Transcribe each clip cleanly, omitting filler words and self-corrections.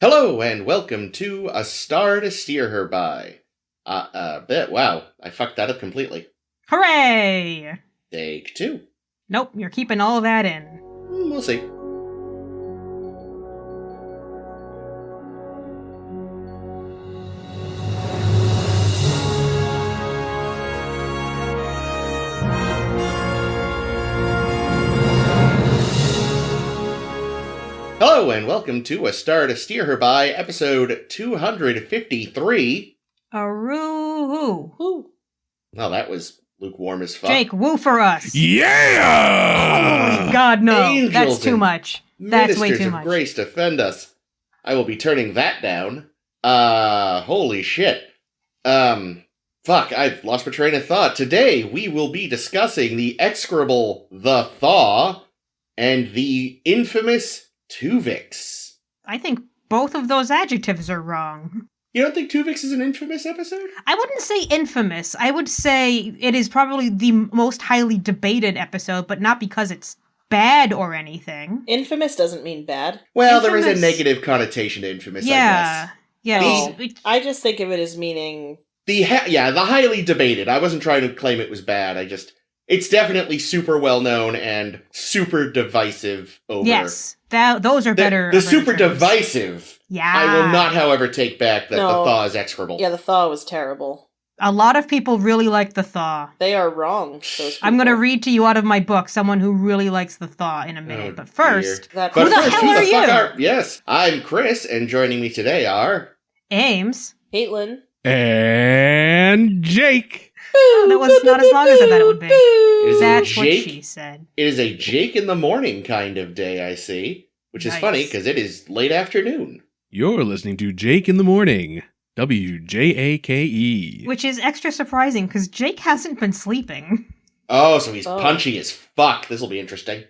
Hello and welcome to A Star to Steer Her By. Wow, I fucked that up completely. Hooray! Take two. Nope, you're keeping all of that in. We'll see. Hello and welcome to A Star to Steer Her By, episode 253. Aroo. Ooh. Well, that was lukewarm as fuck. Jake, woo for us. Yeah! Oh, God, no. Angels That's too and much. That's way Ministers too of much. grace defend us. I will be turning that down. Holy shit. Fuck, I've lost my train of thought. Today, we will be discussing the execrable The Thaw and the infamous Tuvix. I think both of those adjectives are wrong. You don't think Tuvix is an infamous episode? I wouldn't say infamous. I would say it is probably the most highly debated episode, but not because it's bad or anything. Infamous doesn't mean bad. Well, there is a Infamous- negative connotation to infamous, I Yeah. guess. Yeah. Oh, it- I just think of it as meaning... The highly debated. I wasn't trying to claim it was bad. It's definitely super well known and super divisive over. yes. Those are better. The better super terms. divisive. Yeah. I will not, however, take back that No. the Thaw is execrable. Yeah, the Thaw was terrible. A lot of people really like the Thaw. They are wrong, those I'm going to people. read to you out of my book someone who really likes the Thaw in a minute. Oh, but first, That But Who the first, hell who are the fuck you? are... Yes, I'm Chris, and joining me today are... Ames. Caitlin. And Jake. That was not as long as I thought it would be. Is it That's what Jake? she said. It is a Jake in the morning kind of day, I see. Which is Nice. funny, because it is late afternoon. You're listening to Jake in the Morning. WJAKE. Which is extra surprising because Jake hasn't been sleeping. Oh, so he's Oh. punchy as fuck. This'll be interesting.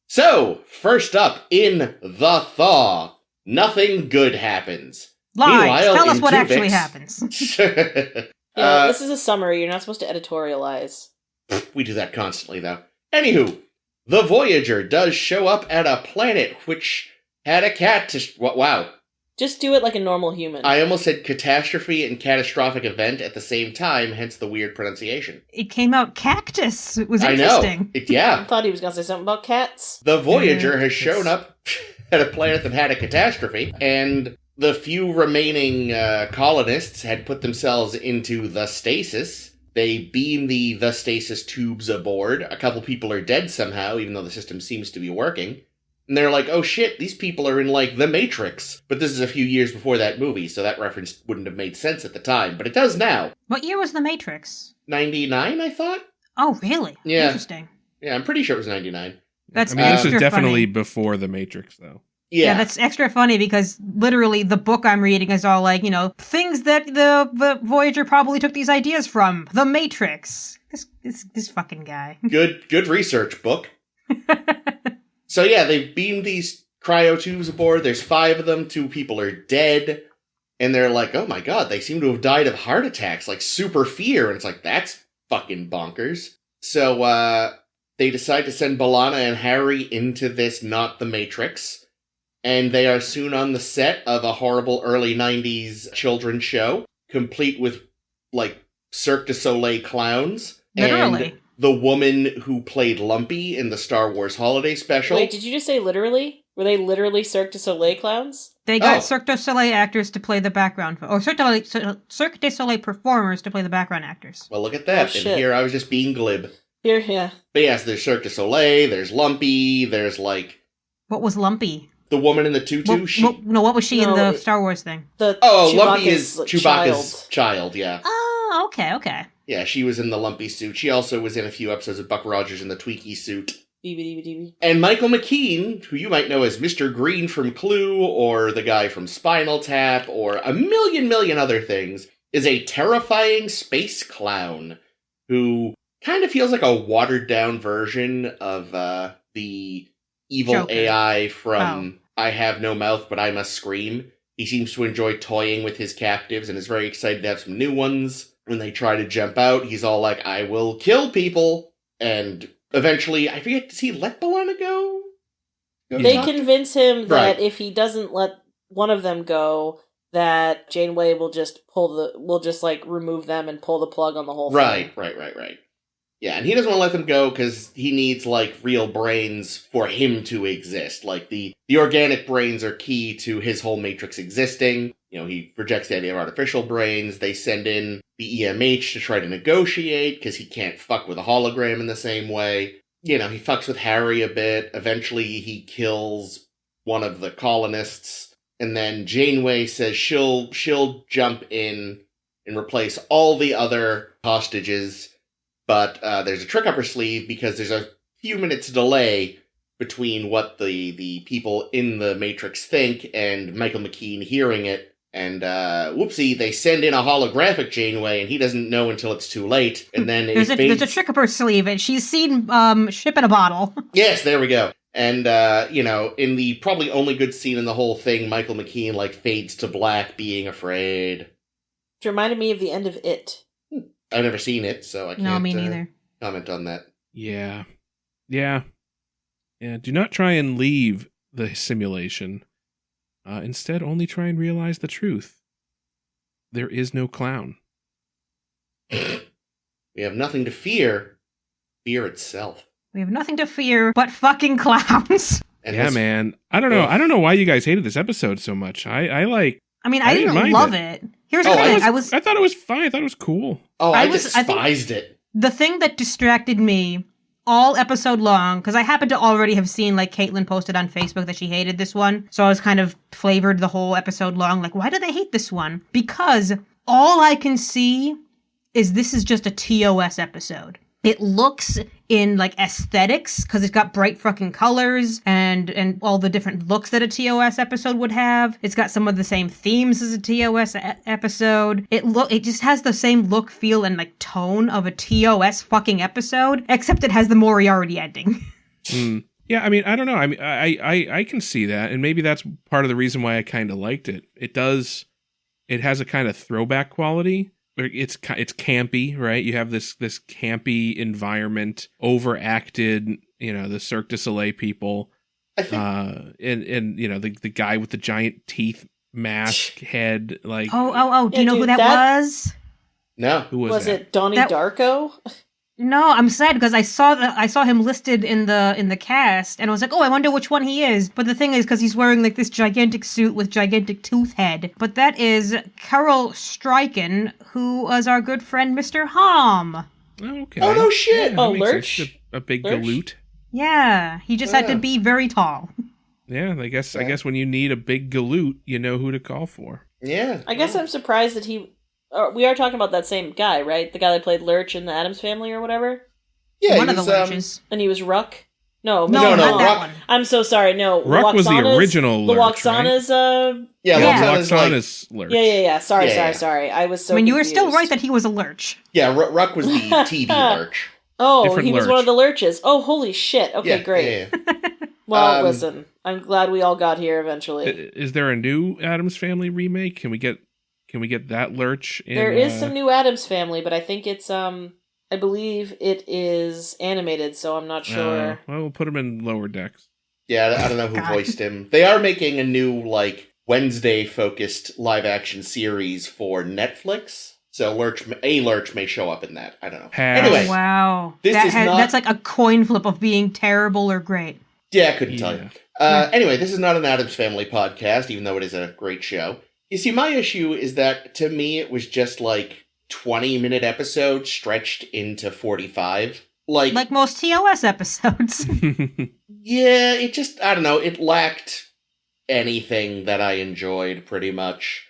So, first up in The Thaw, nothing good happens. Lies. Meanwhile, Tell us in what actually Tuvix- happens. Yeah, this is a summary. You're not supposed to editorialize. We do that constantly, though. Anywho, the Voyager does show up at a planet which had a wow. Just do it like a normal human. I almost said catastrophe and catastrophic event at the same time, hence the weird pronunciation. It came out cactus. It was I interesting. know. I Yeah. thought he was going to say something about cats. The Voyager has Yes. shown up at a planet that had a catastrophe, and the few remaining colonists had put themselves into the stasis. They beam the stasis tubes aboard. A couple people are dead somehow, even though the system seems to be working. And they're like, oh shit, these people are in, like, The Matrix. But this is a few years before that movie, so that reference wouldn't have made sense at the time. But it does now. What year was The Matrix? 99, I thought? Oh, really? Yeah. Interesting. Yeah, I'm pretty sure it was 99. That's I mean, this extra is definitely funny. before The Matrix, though. Yeah, that's extra funny because literally the book I'm reading is all like, things that the Voyager probably took these ideas from. The Matrix. This fucking guy. Good research, book. So yeah, they beamed these cryo tubes aboard. There's 5 of them. 2 people are dead. And they're like, oh my god, they seem to have died of heart attacks, like super fear. And it's like, that's fucking bonkers. So, they decide to send B'Elanna and Harry into this not the Matrix. And they are soon on the set of a horrible early 90s children's show, complete with, like, Cirque du Soleil clowns. Literally. And the woman who played Lumpy in the Star Wars Holiday Special. Wait, did you just say literally? Were they literally Cirque du Soleil clowns? They got Oh. Cirque du Soleil actors to play the background, or Cirque du Soleil performers to play the background actors. Well, look at that. Oh, And shit. here I was just being glib. Here, yeah. But yes, there's Cirque du Soleil, there's Lumpy, there's, like, What was Lumpy? the woman in the tutu. What was she in No, the it- Star Wars thing? Lumpy is like, Chewbacca's child, yeah. Oh, okay. Yeah, she was in the Lumpy suit. She also was in a few episodes of Buck Rogers in the Tweaky suit. DVD. And Michael McKean, who you might know as Mr. Green from Clue, or the guy from Spinal Tap, or a million other things, is a terrifying space clown who kind of feels like a watered-down version of the evil Joker. AI from I Have No Mouth, But I Must Scream. He seems to enjoy toying with his captives and is very excited to have some new ones. When they try to jump out, he's all like, I will kill people. And eventually, I forget, does he let B'Elanna go? They talk to- convince him that Right. if he doesn't let one of them go, that Janeway will just remove them and pull the plug on the whole thing. Right. Yeah, and he doesn't want to let them go because he needs, like, real brains for him to exist. Like, the organic brains are key to his whole Matrix existing. You know, he rejects the idea of artificial brains. They send in the EMH to try to negotiate because he can't fuck with a hologram in the same way. You know, he fucks with Harry a bit. Eventually, he kills one of the colonists. And then Janeway says she'll jump in and replace all the other hostages. But there's a trick up her sleeve because there's a few minutes delay between what the people in the Matrix think and Michael McKean hearing it. And whoopsie, they send in a holographic Janeway, and he doesn't know until it's too late. And then there's a trick up her sleeve, and she's seen ship in a bottle. Yes, there we go. And you know, in the probably only good scene in the whole thing, Michael McKean like fades to black, being afraid. Which reminded me of the end of It. I've never seen it, so I can't No, me neither. Comment on that. Yeah. Do not try and leave the simulation. Instead, only try and realize the truth. There is no clown. We have nothing to fear. Fear itself. We have nothing to fear but fucking clowns. And yeah, man. I don't know. I don't know why you guys hated this episode so much. I didn't love it. Here's the thing. I thought it was fine. I thought it was cool. Oh, I despised it. The thing that distracted me all episode long, because I happened to already have seen, like, Caitlin posted on Facebook that she hated this one, so I was kind of flavored the whole episode long, like, why do they hate this one? Because all I can see is this is just a TOS episode. It looks in, like, aesthetics, because it's got bright fucking colors and all the different looks that a TOS episode would have. It's got some of the same themes as a TOS episode. It just has the same look, feel, and, like, tone of a TOS fucking episode, except it has the Moriarty ending. Yeah, I mean, I don't know. I mean, I can see that, and maybe that's part of the reason why I kind of liked it. It has a kind of throwback quality. It's campy, right? You have this campy environment, overacted, you know, the Cirque du Soleil people, I think, and you know the guy with the giant teeth mask head, like do you know who that was? No, who was that? It Donnie Darko? No, I'm sad because I saw him listed in the cast, and I was like, oh, I wonder which one he is. But the thing is, because he's wearing like this gigantic suit with gigantic tooth head. But that is Carol Stryken, who was our good friend Mr. Hom. Oh, okay. Oh no shit! Yeah, Lurch, a big Lurch? galoot. Yeah, he just had to be very tall. Yeah, I guess when you need a big galoot, you know who to call for. Yeah, I guess I'm surprised that we are talking about that same guy, right? The guy that played Lurch in the Addams Family or whatever? Yeah, one of the Lurches. And he was Ruck? No, not that Ruck. one. I'm so sorry, no. Ruck was the original Lurch, Waxana's, Waxana's Lurch. Yeah. Sorry. I was so you were confused. still right that he was a Lurch. Yeah, Ruck was the TV Lurch. Oh, Different he was Lurch. one of the Lurches. Oh, holy shit. Okay, great. Yeah. Well, listen, I'm glad we all got here eventually. Is there a new Addams Family remake? Can we get that Lurch? There is some new Addams Family, but I think it's I believe it is animated, so I'm not sure. Well, we'll put him in Lower Decks. Yeah, I don't know who voiced him. They are making a new, like, Wednesday-focused live-action series for Netflix. So Lurch may show up in that. I don't know. Anyway, wow. This that's like a coin flip of being terrible or great. Yeah, I couldn't tell you. Anyway, this is not an Addams Family podcast, even though it is a great show. You see, my issue is that, to me, it was just, like, 20-minute episodes stretched into 45. Like most TOS episodes. Yeah, it just, I don't know, it lacked anything that I enjoyed, pretty much.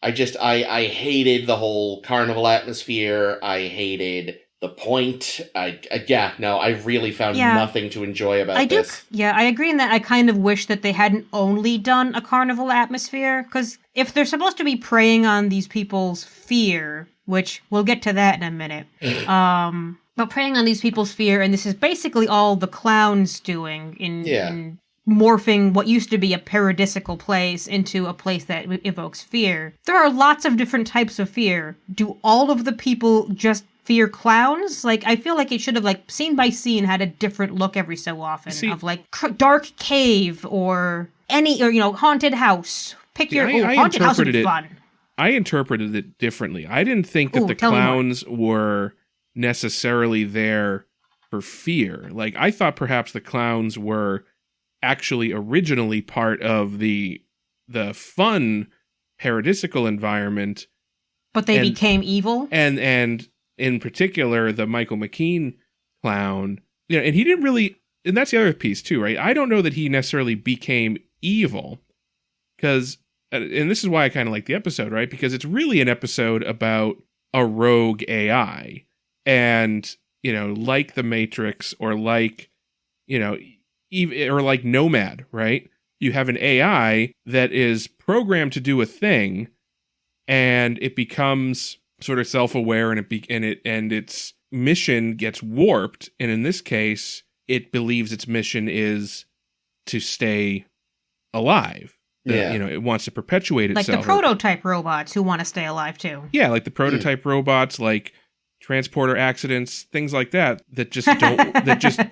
I hated the whole carnival atmosphere. I hated the point. I really found nothing to enjoy about this. I agree in that I kind of wish that they hadn't only done a carnival atmosphere, because if they're supposed to be preying on these people's fear, which we'll get to that in a minute, but preying on these people's fear, and this is basically all the clowns doing in morphing what used to be a paradisical place into a place that evokes fear. There are lots of different types of fear. Do all of the people just fear clowns? Like, I feel like it should have, like, scene by scene had a different look every so often of, like, dark cave or haunted house. Pick See, your I haunted house would be interpreted it- fun. I interpreted it differently. I didn't think that Ooh, the tell me more. clowns were necessarily there for fear. Like, I thought perhaps the clowns were actually originally part of the fun paradisical environment, But they and- became evil. and in particular the Michael McKean clown. You know, and he didn't really, and that's the other piece too, right? I don't know that he necessarily became evil, because, and this is why I kind of like the episode, right? Because it's really an episode about a rogue AI, and, you know, like the Matrix, or like, you know, or like Nomad, right? You have an AI that is programmed to do a thing, and it becomes sort of self-aware, and its mission gets warped. And in this case, it believes its mission is to stay alive. Yeah. You know, it wants to perpetuate Like itself. the prototype robots who want to stay alive too. Yeah, like the prototype robots, like transporter accidents, things like that just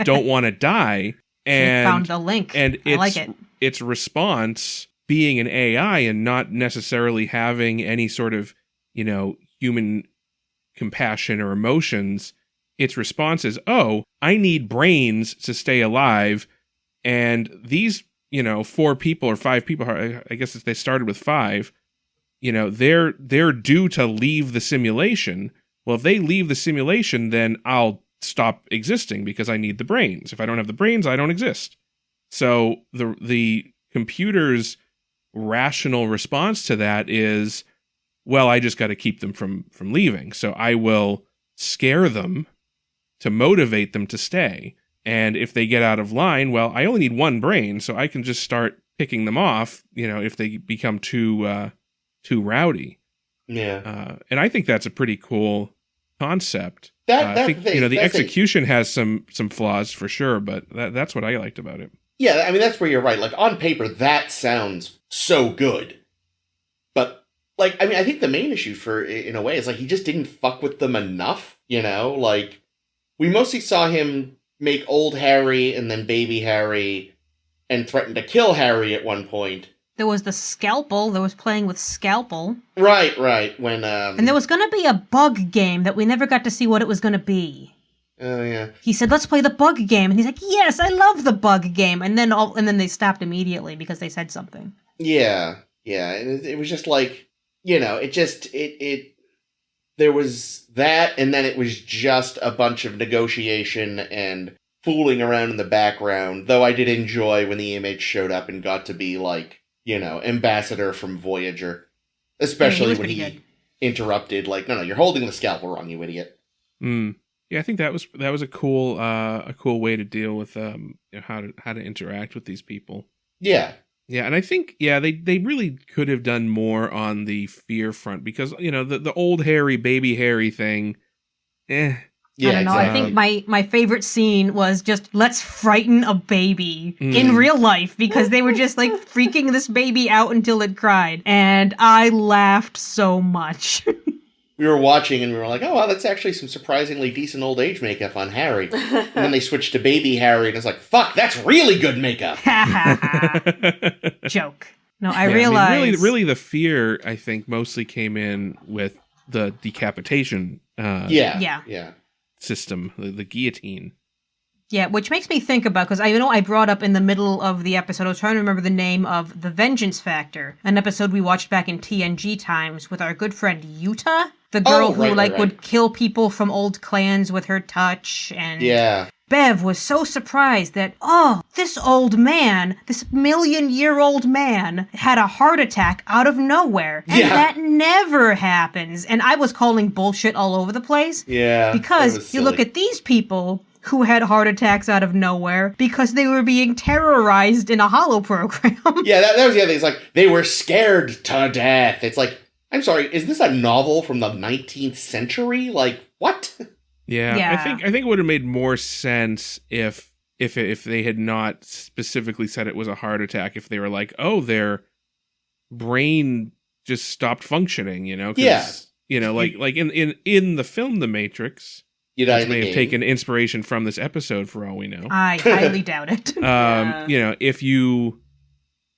don't want to die. We And found the link. and I like it. its response, being an AI and not necessarily having any sort of, you know, human compassion or emotions, its response is, oh, I need brains to stay alive. And these, you know, 4 people or 5 people, I guess they started with 5, you know, they're due to leave the simulation. Well, if they leave the simulation, then I'll stop existing because I need the brains. If I don't have the brains, I don't exist. So the computer's rational response to that is, well, I just got to keep them from leaving. So I will scare them to motivate them to stay. And if they get out of line, well, I only need 1 brain, so I can just start picking them off, you know, if they become too rowdy. Yeah. And I think that's a pretty cool concept. That I think, thing, you know, the that thing- execution has some flaws for sure, but that's what I liked about it. Yeah, I mean, that's where you're right. Like, on paper, that sounds so good. But, like, I mean, I think the main issue in a way, is, like, he just didn't fuck with them enough, you know? Like, we mostly saw him make old Harry and then baby Harry and threaten to kill Harry at one point. There was the Scalpel. There was playing with Scalpel. Right, when, And there was going to be a bug game that we never got to see what it was going to be. Oh, yeah. He said, let's play the bug game. And he's like, yes, I love the bug game. And then they stopped immediately because they said something. Yeah, and it was just like, you know, there was that, and then it was just a bunch of negotiation and fooling around in the background, though I did enjoy when the image showed up and got to be like, you know, ambassador from Voyager. Especially when he interrupted, like, no, you're holding the scalpel wrong, you idiot. Yeah, I think that was a cool way to deal with you know, how to interact with these people. Yeah. Yeah, and I think they really could have done more on the fear front, because, you know, the old Harry, baby Harry thing, Yeah, I don't know. exactly. I think my favorite scene was just, let's frighten a baby in real life, because they were just like freaking this baby out until it cried. And I laughed so much. We were watching and we were like, oh, wow, that's actually some surprisingly decent old age makeup on Harry. And then they switched to baby Harry and it's like, fuck, that's really good makeup. Ha ha ha. Joke. No, I Yeah, realized. I mean, really the fear, I think, mostly came in with the decapitation Yeah. system, the guillotine. Yeah, which makes me think about, because I brought up in the middle of the episode, I was trying to remember the name of The Vengeance Factor, an episode we watched back in TNG times with our good friend Yuta, the girl who would kill people from old clans with her touch, and Bev was so surprised that, oh, this old man, this million-year-old man, had a heart attack out of nowhere, and that never happens. And I was calling bullshit all over the place. Yeah. Because you look at these people who had heart attacks out of nowhere because they were being terrorized in a holo program. Yeah, that was the other thing. It's like, they were scared to death. It's like, I'm sorry, is this a novel from the 19th century? Like, what? Yeah. I think it would have made more sense if they had not specifically said it was a heart attack, if they were like, oh, their brain just stopped functioning, you know? You know, like in the film The Matrix, which may have taken inspiration from this episode for all we know. I highly doubt it. You know, if you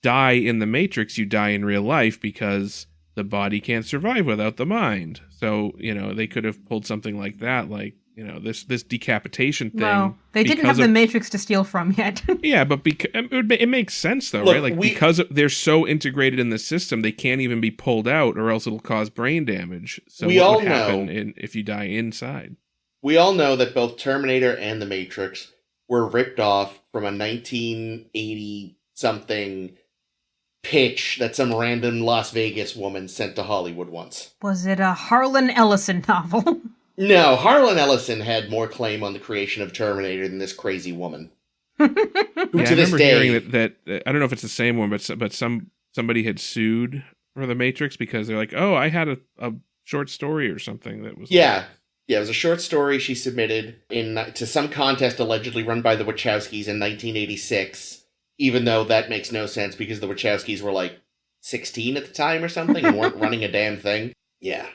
die in the Matrix, you die in real life because the body can't survive without the mind. So, they could have pulled something like that, like, this decapitation thing. Well, they didn't have the Matrix to steal from yet. Yeah, but it makes sense, though, Look, right? Like, because they're so integrated in the system, they can't even be pulled out, or else it'll cause brain damage. So what would happen if you die inside? We all know that both Terminator and The Matrix were ripped off from a 1980-something pitch that some random Las Vegas woman sent to Hollywood once. Was it a Harlan Ellison novel? No, Harlan Ellison had more claim on the creation of Terminator than this crazy woman. I remember hearing that I don't know if it's the same one, but somebody had sued for The Matrix because they're like, oh, I had a short story or something that was... Yeah, it was a short story she submitted to some contest allegedly run by the Wachowskis in 1986, even though that makes no sense because the Wachowskis were like 16 at the time or something and weren't running a damn thing. Yeah.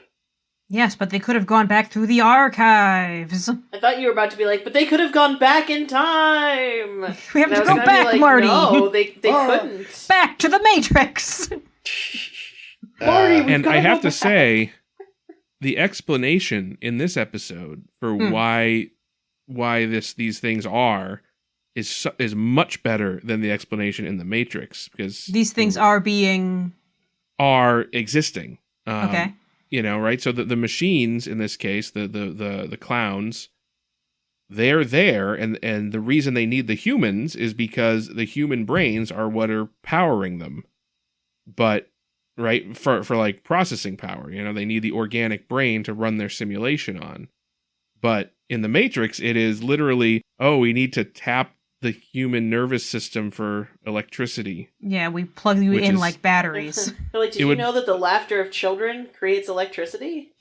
Yes, but they could have gone back through the archives. I thought you were about to be like, but they could have gone back in time. We have to go back, Marty. No, they couldn't. Back to the Matrix. Marty, and I have to say, the explanation in this episode for why these things is much better than the explanation in the Matrix, because these things are existing. Okay. Right? So the machines in this case, the clowns, they're there, and the reason they need the humans is because the human brains are what are powering them. But right, for like processing power, they need the organic brain to run their simulation on. But in the Matrix, it is literally, we need to tap the human nervous system for electricity. Yeah, we plug you in like batteries. Did you know that the laughter of children creates electricity?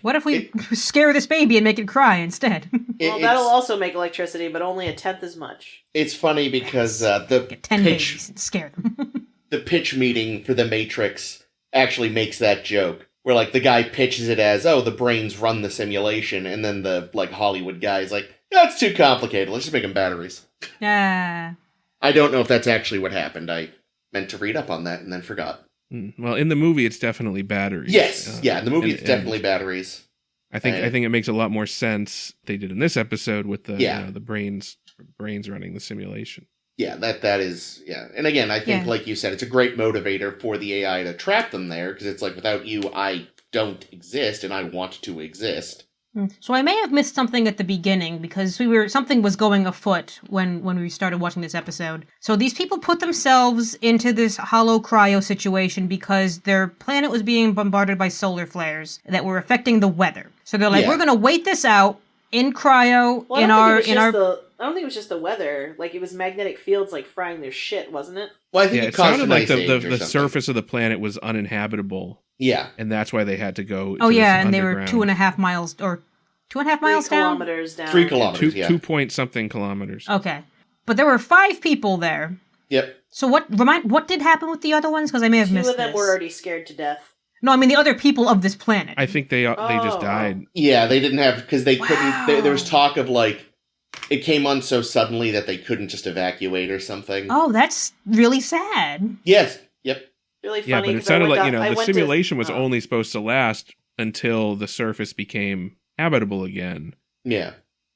What if we scare this baby and make it cry instead? That'll also make electricity, but only a tenth as much. It's funny because the 10 babies and scare them. The pitch meeting for The Matrix actually makes that joke. Where, like, the guy pitches it as, the brains run the simulation, and then the, Hollywood guy's like, that's too complicated, let's just make them batteries. Yeah. I don't know if that's actually what happened. I meant to read up on that and then forgot. Well, in the movie, it's definitely batteries. Yes, in the movie, it's definitely batteries. I think it makes a lot more sense they did in this episode with the brains running the simulation. Yeah, that is, yeah. And again, I think, like you said, it's a great motivator for the AI to trap them there, because it's like, without you, I don't exist, and I want to exist. So I may have missed something at the beginning, because something was going afoot when we started watching this episode. So these people put themselves into this hollow cryo situation because their planet was being bombarded by solar flares that were affecting the weather. So they're like, we're going to wait this out in cryo, I don't think it was just the weather. Like, it was magnetic fields, frying their shit, wasn't it? Well, I think it sounded like the surface of the planet was uninhabitable. Yeah. And that's why they had to go and they were 2.5 miles, or 2.5 miles down? 3 kilometers down. 3 kilometers, 2 point something kilometers. Okay. But there were 5 people there. Yep. So what did happen with the other ones? Because I may have missed this. 2 of them were already scared to death. No, I mean the other people of this planet. I think they just died. Yeah, they didn't have, because they couldn't, there was talk of, it came on so suddenly that they couldn't just evacuate or something. Oh, that's really sad. Yes. Yep. Really funny. Yeah, but it sounded like, the simulation was only supposed to last until the surface became habitable again. Yeah.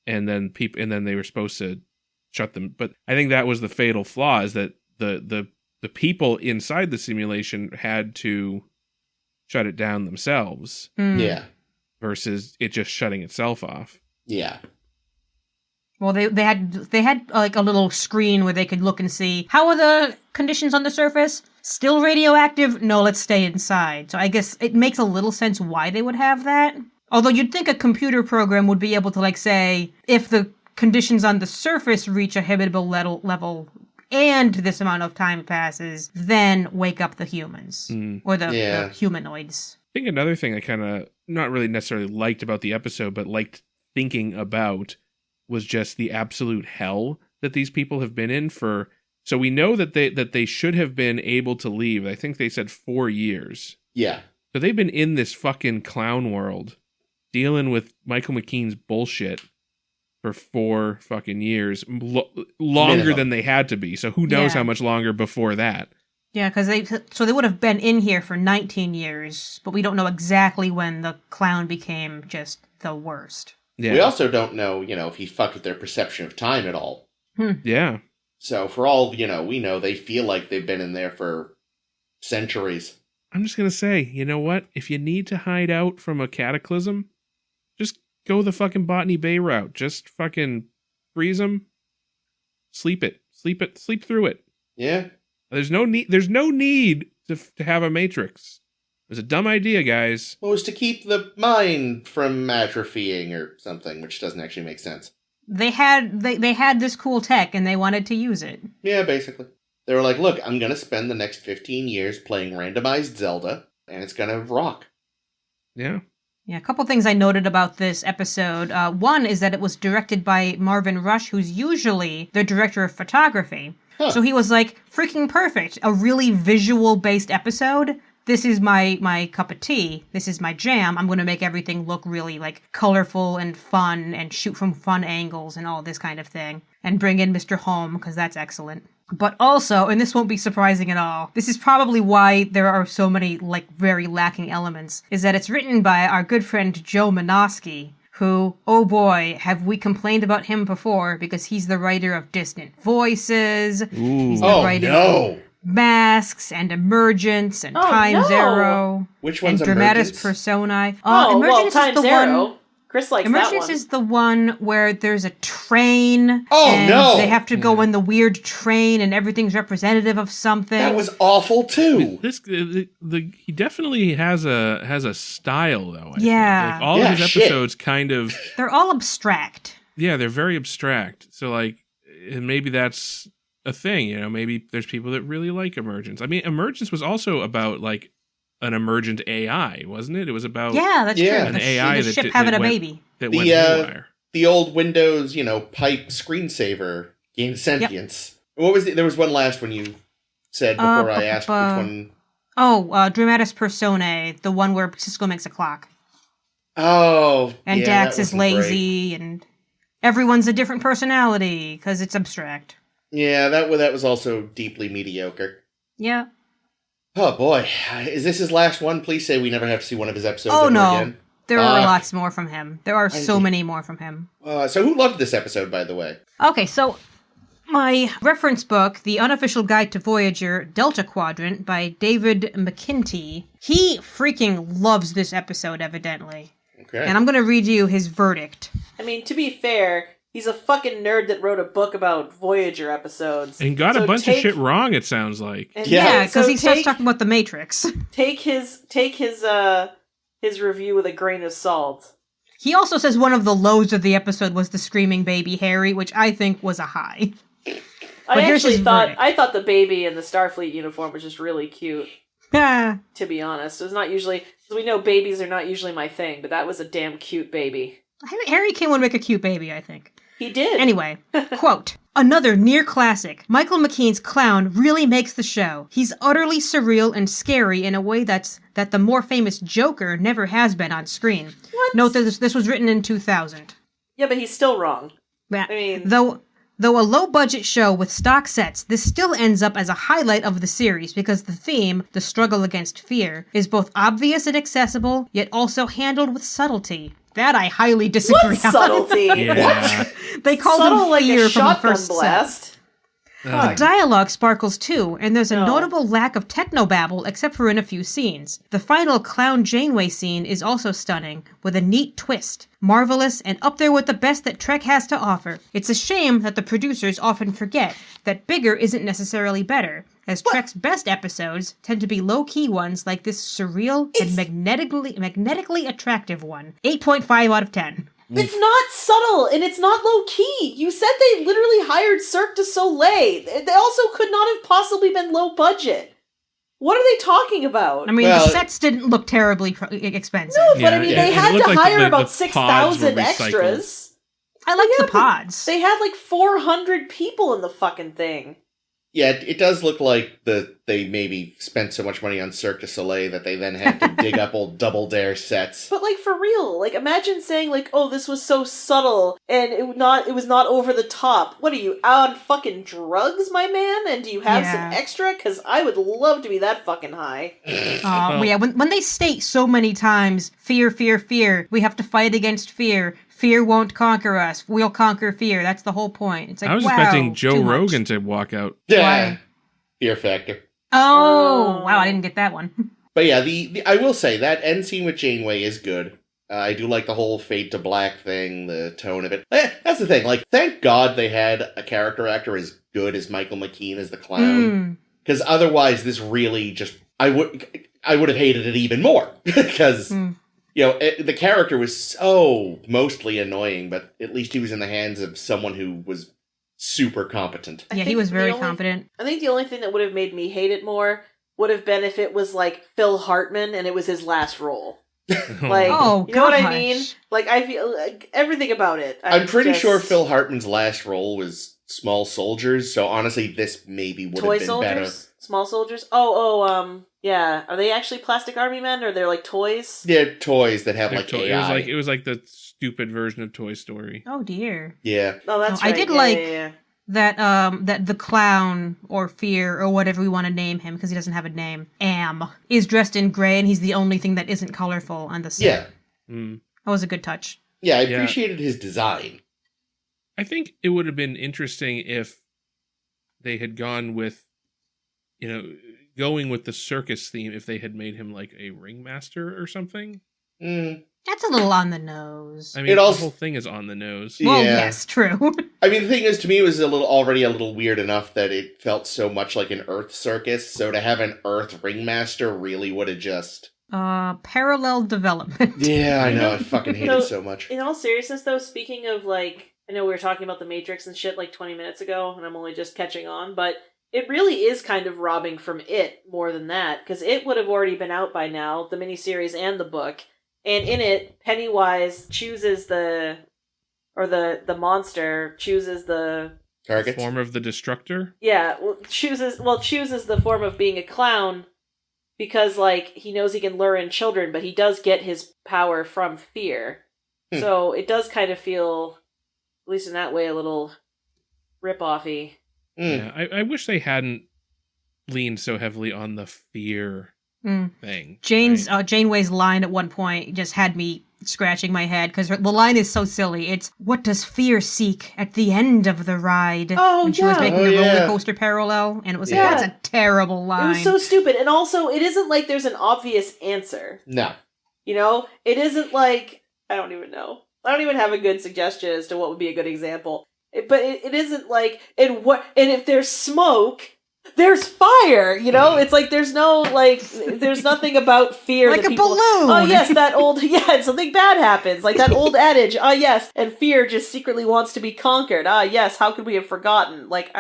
And then they were supposed to shut them. But I think that was the fatal flaw, is that the people inside the simulation had to shut it down themselves. Yeah. Versus it just shutting itself off. Yeah. Well, they had a little screen where they could look and see, how are the conditions on the surface? Still radioactive? No, let's stay inside. So I guess it makes a little sense why they would have that. Although you'd think a computer program would be able to say, if the conditions on the surface reach a habitable level and this amount of time passes, then wake up the humans. Or the humanoids. I think another thing I kind of not really necessarily liked about the episode, but liked thinking about, was just the absolute hell that these people have been in for. So we know that they should have been able to leave. I think they said 4 years. Yeah. So they've been in this fucking clown world, dealing with Michael McKean's bullshit for 4 fucking years, longer Minimum. than they had to be. So who knows Yeah. how much longer before that? Yeah, because they would have been in here for 19 years, but we don't know exactly when the clown became just the worst. Yeah. We also don't know, if he fucked with their perception of time at all. Yeah. So for all, we know they feel like they've been in there for centuries. I'm just going to say, you know what? If you need to hide out from a cataclysm, just go the fucking Botany Bay route. Just fucking freeze them. Sleep through it. Yeah. There's no need to have a Matrix. It was a dumb idea, guys. Well, it was to keep the mind from atrophying or something, which doesn't actually make sense. They had this cool tech and they wanted to use it. Yeah, basically. They were like, look, I'm going to spend the next 15 years playing randomized Zelda, and it's going to rock. Yeah. Yeah, a couple things I noted about this episode. One is that it was directed by Marvin Rush, who's usually the director of photography. Huh. So he was like, freaking perfect. A really visual-based episode. This is my cup of tea. This is my jam. I'm going to make everything look really, like, colorful and fun and shoot from fun angles and all this kind of thing. And bring in Mr. Holm, because that's excellent. But also, and this won't be surprising at all, this is probably why there are so many, like, very lacking elements, is that it's written by our good friend Joe Menosky, who, oh boy, have we complained about him before, because he's the writer of Distant Voices, Ooh. he's the Oh, writer no! of Masks and Emergence and Oh, Time no. Zero Which and one's Dramatis Emergence? Personae. Oh, well, Emergence Time is the Zero. one. Chris likes Emergence that one. is the one where there's a train. Oh, and no! They have to go in the weird train, and everything's representative of something. That was awful, too! He definitely has a style though. I Yeah. think. Like, all Yeah, of his shit. episodes kind of They're all abstract. they're very abstract. So like, and maybe that's a thing. Maybe there's people that really like Emergence. I mean, Emergence was also about like an emergent AI, wasn't it? It was about Yeah, that's Yeah. true. An The, AI the that ship did- having that a went- baby. that The, went haywire. The old Windows, pipe screensaver gained sentience. What was there was one last one you said before I asked which one. Oh, Dramatis Personae, the one where Cisco makes a clock. Oh, And yeah, Dax that is wasn't great. lazy, and everyone's a different personality, because it's abstract. Yeah, that was also deeply mediocre. Yeah. Oh boy, is this his last one? Please say we never have to see one of his episodes Oh, ever no. again. There are Fuck. lots more from him. There are so see. many more from him. So who loved this episode, by the way? Okay, so my reference book, The Unofficial Guide to Voyager, Delta Quadrant, by David McKean, he freaking loves this episode, evidently. Okay. And I'm going to read you his verdict. I mean, to be fair, he's a fucking nerd that wrote a book about Voyager episodes. And got So a bunch of take- shit wrong, it sounds like. and Yeah. Because so he starts take- talking about the Matrix. Take his review with a grain of salt. He also says one of the lows of the episode was the screaming baby Harry, which I think was a high. But here's his verdict. I thought the baby in the Starfleet uniform was just really cute. Ah, To be honest, it's not usually. We know babies are not usually my thing, but that was a damn cute baby. Harry King would make a cute baby, I think. He did. Anyway, quote, another near classic. Michael McKean's clown really makes the show. He's utterly surreal and scary in a way that the more famous Joker never has been on screen. What? Note that this was written in 2000. Yeah, but he's still wrong. Yeah. I mean- Though a low-budget show with stock sets, this still ends up as a highlight of the series because the theme, the struggle against fear, is both obvious and accessible, yet also handled with subtlety. That I highly disagree What on. subtlety? Yeah. They called Subtle him like fear a from the shotgun first set. blast. The dialogue sparkles too, and there's a No. notable lack of technobabble except for in a few scenes. The final Clown Janeway scene is also stunning, with a neat twist. Marvelous and up there with the best that Trek has to offer. It's a shame that the producers often forget that bigger isn't necessarily better, as Trek's best episodes tend to be low-key ones like this surreal and magnetically attractive one. 8.5 out of 10. It's not subtle, and it's not low-key. You said they literally hired Cirque du Soleil. They also could not have possibly been low-budget. What are they talking about? I mean, Well, the sets didn't look terribly expensive. No, but Yeah, I mean, yeah, they it had looked to like hire the about pods were 6,000 recycled. extras. I like Yeah, the pods. They had like 400 people in the fucking thing. Yeah, it does look like they maybe spent so much money on Cirque du Soleil that they then had to dig up old Double Dare sets. But, like, for real, like, imagine saying, like, oh, this was so subtle, and it was not over the top. What are you, on fucking drugs, my man? And do you have some extra? Because I would love to be that fucking high. Yeah, when they state so many times, fear, fear, fear, we have to fight against fear. Fear won't conquer us. We'll conquer fear. That's the whole point. It's like, I was expecting Joe Rogan to walk out. Yeah, Why? Fear factor. Oh, wow, I didn't get that one. But yeah, the I will say, that end scene with Janeway is good. I do like the whole fade to black thing, the tone of it. That's the thing, like, thank God they had a character actor as good as Michael McKean as the clown. Because otherwise, this really just... I would have hated it even more. Because... You know, the character was so mostly annoying, but at least he was in the hands of someone who was super competent. Yeah, he was very competent. I think the only thing that would have made me hate it more would have been if it was, like, Phil Hartman and it was his last role. Like, you know what I mean? Like, I feel like everything about it. I'm pretty sure Phil Hartman's last role was Small Soldiers, so honestly, this maybe would have been better. Small Soldiers? Yeah. Are they actually plastic army men, or they're like toys? They're toys that have like AI. It was like the stupid version of Toy Story. Oh dear. Yeah. Oh, that's right. I did that that the clown or Fear or whatever we want to name him, because he doesn't have a name, is dressed in gray, and he's the only thing that isn't colorful on the set. Yeah. That was a good touch. Yeah, I appreciated his design. I think it would have been interesting if they had gone with, going with the circus theme, if they had made him like a ringmaster or something. That's a little on the nose. I mean, the whole thing is on the nose. Well, yes, true. I mean, the thing is, to me, it was already a little weird enough that it felt so much like an Earth circus, so to have an Earth ringmaster really would have just... parallel development. Yeah, I know, I fucking hate it so much. In all seriousness, though, speaking of, like, I know we were talking about the Matrix and shit like 20 minutes ago, and I'm only just catching on, but it really is kind of robbing from It more than that, because It would have already been out by now, the miniseries and the book, and in it, Pennywise chooses the monster chooses the... Target? Form of the Destructor? Yeah, chooses the form of being a clown, because, like, he knows he can lure in children, but he does get his power from fear. So it does kind of feel, at least in that way, a little rip-offy. Yeah, I wish they hadn't leaned so heavily on the fear thing. Janeway's line at one point just had me scratching my head, because the line is so silly. It's, what does fear seek at the end of the ride? When she was making the roller coaster parallel, and it was like, that's a terrible line. It was so stupid, and also, it isn't like there's an obvious answer. No. It isn't like, I don't even know. I don't even have a good suggestion as to what would be a good example. But it isn't like, and if there's smoke, there's fire, It's like there's no, like, there's nothing about fear. Like that a balloon! Oh, yes, something bad happens. Like that old adage, yes, and fear just secretly wants to be conquered. Yes, how could we have forgotten? Like,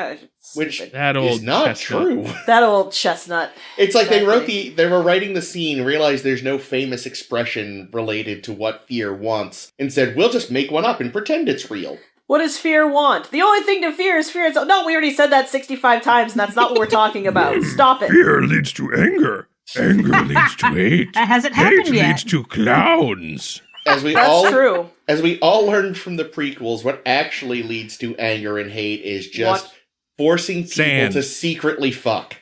which that old is not chestnut. true. That old chestnut. It's like they were writing the scene, realized there's no famous expression related to what fear wants, and said, we'll just make one up and pretend it's real. What does fear want? The only thing to fear is fear itself. No, we already said that 65 times, and that's not what we're talking about. Stop it. Fear leads to anger. Anger leads to hate. That hasn't happened yet. Hate leads to clowns. That's true. As we all learned from the prequels, what actually leads to anger and hate is just forcing people to secretly fuck.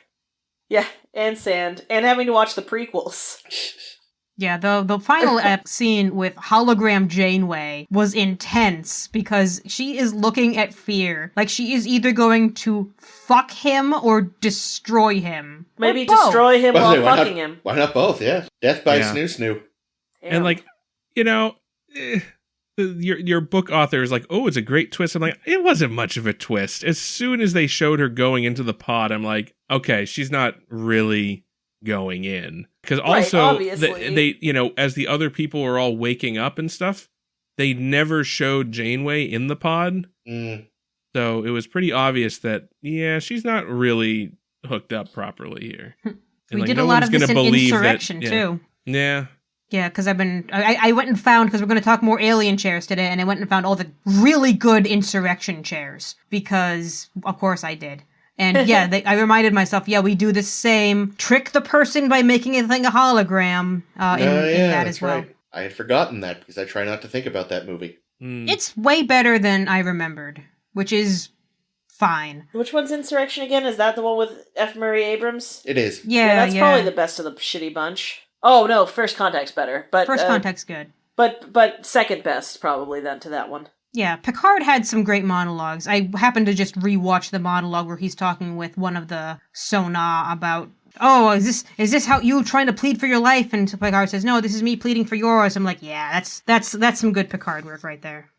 Yeah, and sand. And having to watch the prequels. Yeah, the final scene with hologram Janeway was intense, because she is looking at fear. Like, she is either going to fuck him or destroy him. Maybe destroy him while fucking him. Why not both, yeah. Death by snoo-snoo. And, like, your book author is like, oh, it's a great twist. I'm like, it wasn't much of a twist. As soon as they showed her going into the pod, I'm like, okay, she's not really going in. Because also, they as the other people were all waking up and stuff, they never showed Janeway in the pod. So it was pretty obvious that, she's not really hooked up properly here. We did a lot of this in Insurrection, too. Yeah. Yeah, because I went and found, because we're going to talk more Alien chairs today, and I went and found all the really good Insurrection chairs, because, of course, I did. And yeah, I reminded myself, we do the same. Trick the person by making a thing a hologram in that as well. Right. I had forgotten that because I try not to think about that movie. It's way better than I remembered, which is fine. Which one's Insurrection again? Is that the one with F. Murray Abrams? It is. Yeah, that's probably the best of the shitty bunch. Oh no, First Contact's better, but First Contact's good. But second best probably then to that one. Yeah, Picard had some great monologues. I happened to just rewatch the monologue where he's talking with one of the Sona about, is this how you trying to plead for your life? And Picard says, no, this is me pleading for yours. I'm like, yeah, that's some good Picard work right there.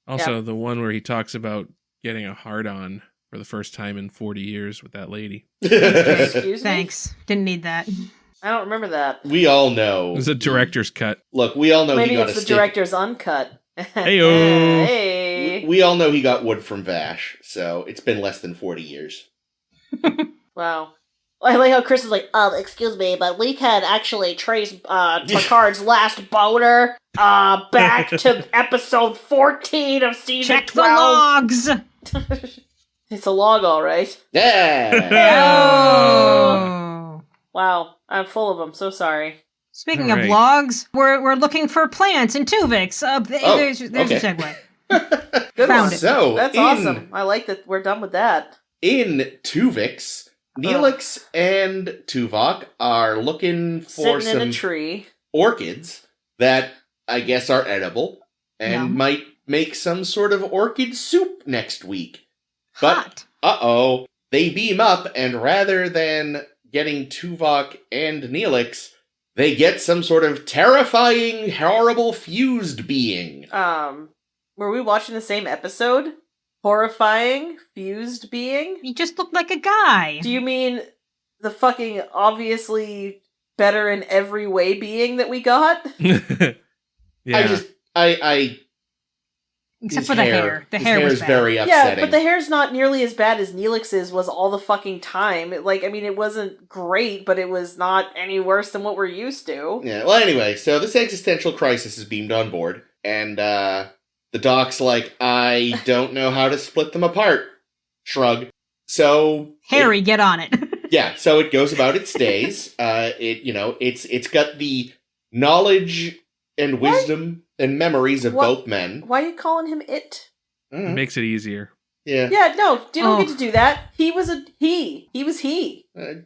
Also, the one where he talks about getting a hard-on for the first time in 40 years with that lady. Excuse me? Thanks. Didn't need that. I don't remember that. We all know. It was a director's cut. Look, we all know Maybe he got it's the director's uncut. Hey-o. Hey. We all know he got wood from Vash, so it's been less than 40 years. Wow. I like how Chris is like, excuse me, but we can actually trace Picard's last boner back to episode 14 of season Check 12. the logs! It's a log, all right. Yeah! Oh! Wow, I'm full of them, so sorry. Speaking All of right. logs, we're looking for plants in Tuvix. There's okay. a segue. Good Found one. it. So, That's awesome. I like that we're done with that. In Tuvix, Neelix and Tuvok are looking for Sitting in some a tree. orchids that I guess are edible and Yum. might make some sort of orchid soup next week. But, Hot. they beam up, and rather than getting Tuvok and Neelix, they get some sort of terrifying, horrible fused being. Were we watching the same episode? Horrifying, fused being? He just looked like a guy. Do you mean the fucking obviously better in every way being that we got? Yeah. Except His for the hair. The hair was is bad. very Yeah, upsetting. but the hair's not nearly as bad as Neelix's was all the fucking time. It wasn't great, but it was not any worse than what we're used to. Yeah, well, anyway, so this existential crisis is beamed on board, and the doc's like, I don't know how to split them apart. Shrug. So... Harry, get on it. Yeah, so it goes about its days. It's got the knowledge and wisdom and memories of both men. Why are you calling him it? It makes it easier. Yeah, Yeah, no, you don't get to do that. He was he. He was he. I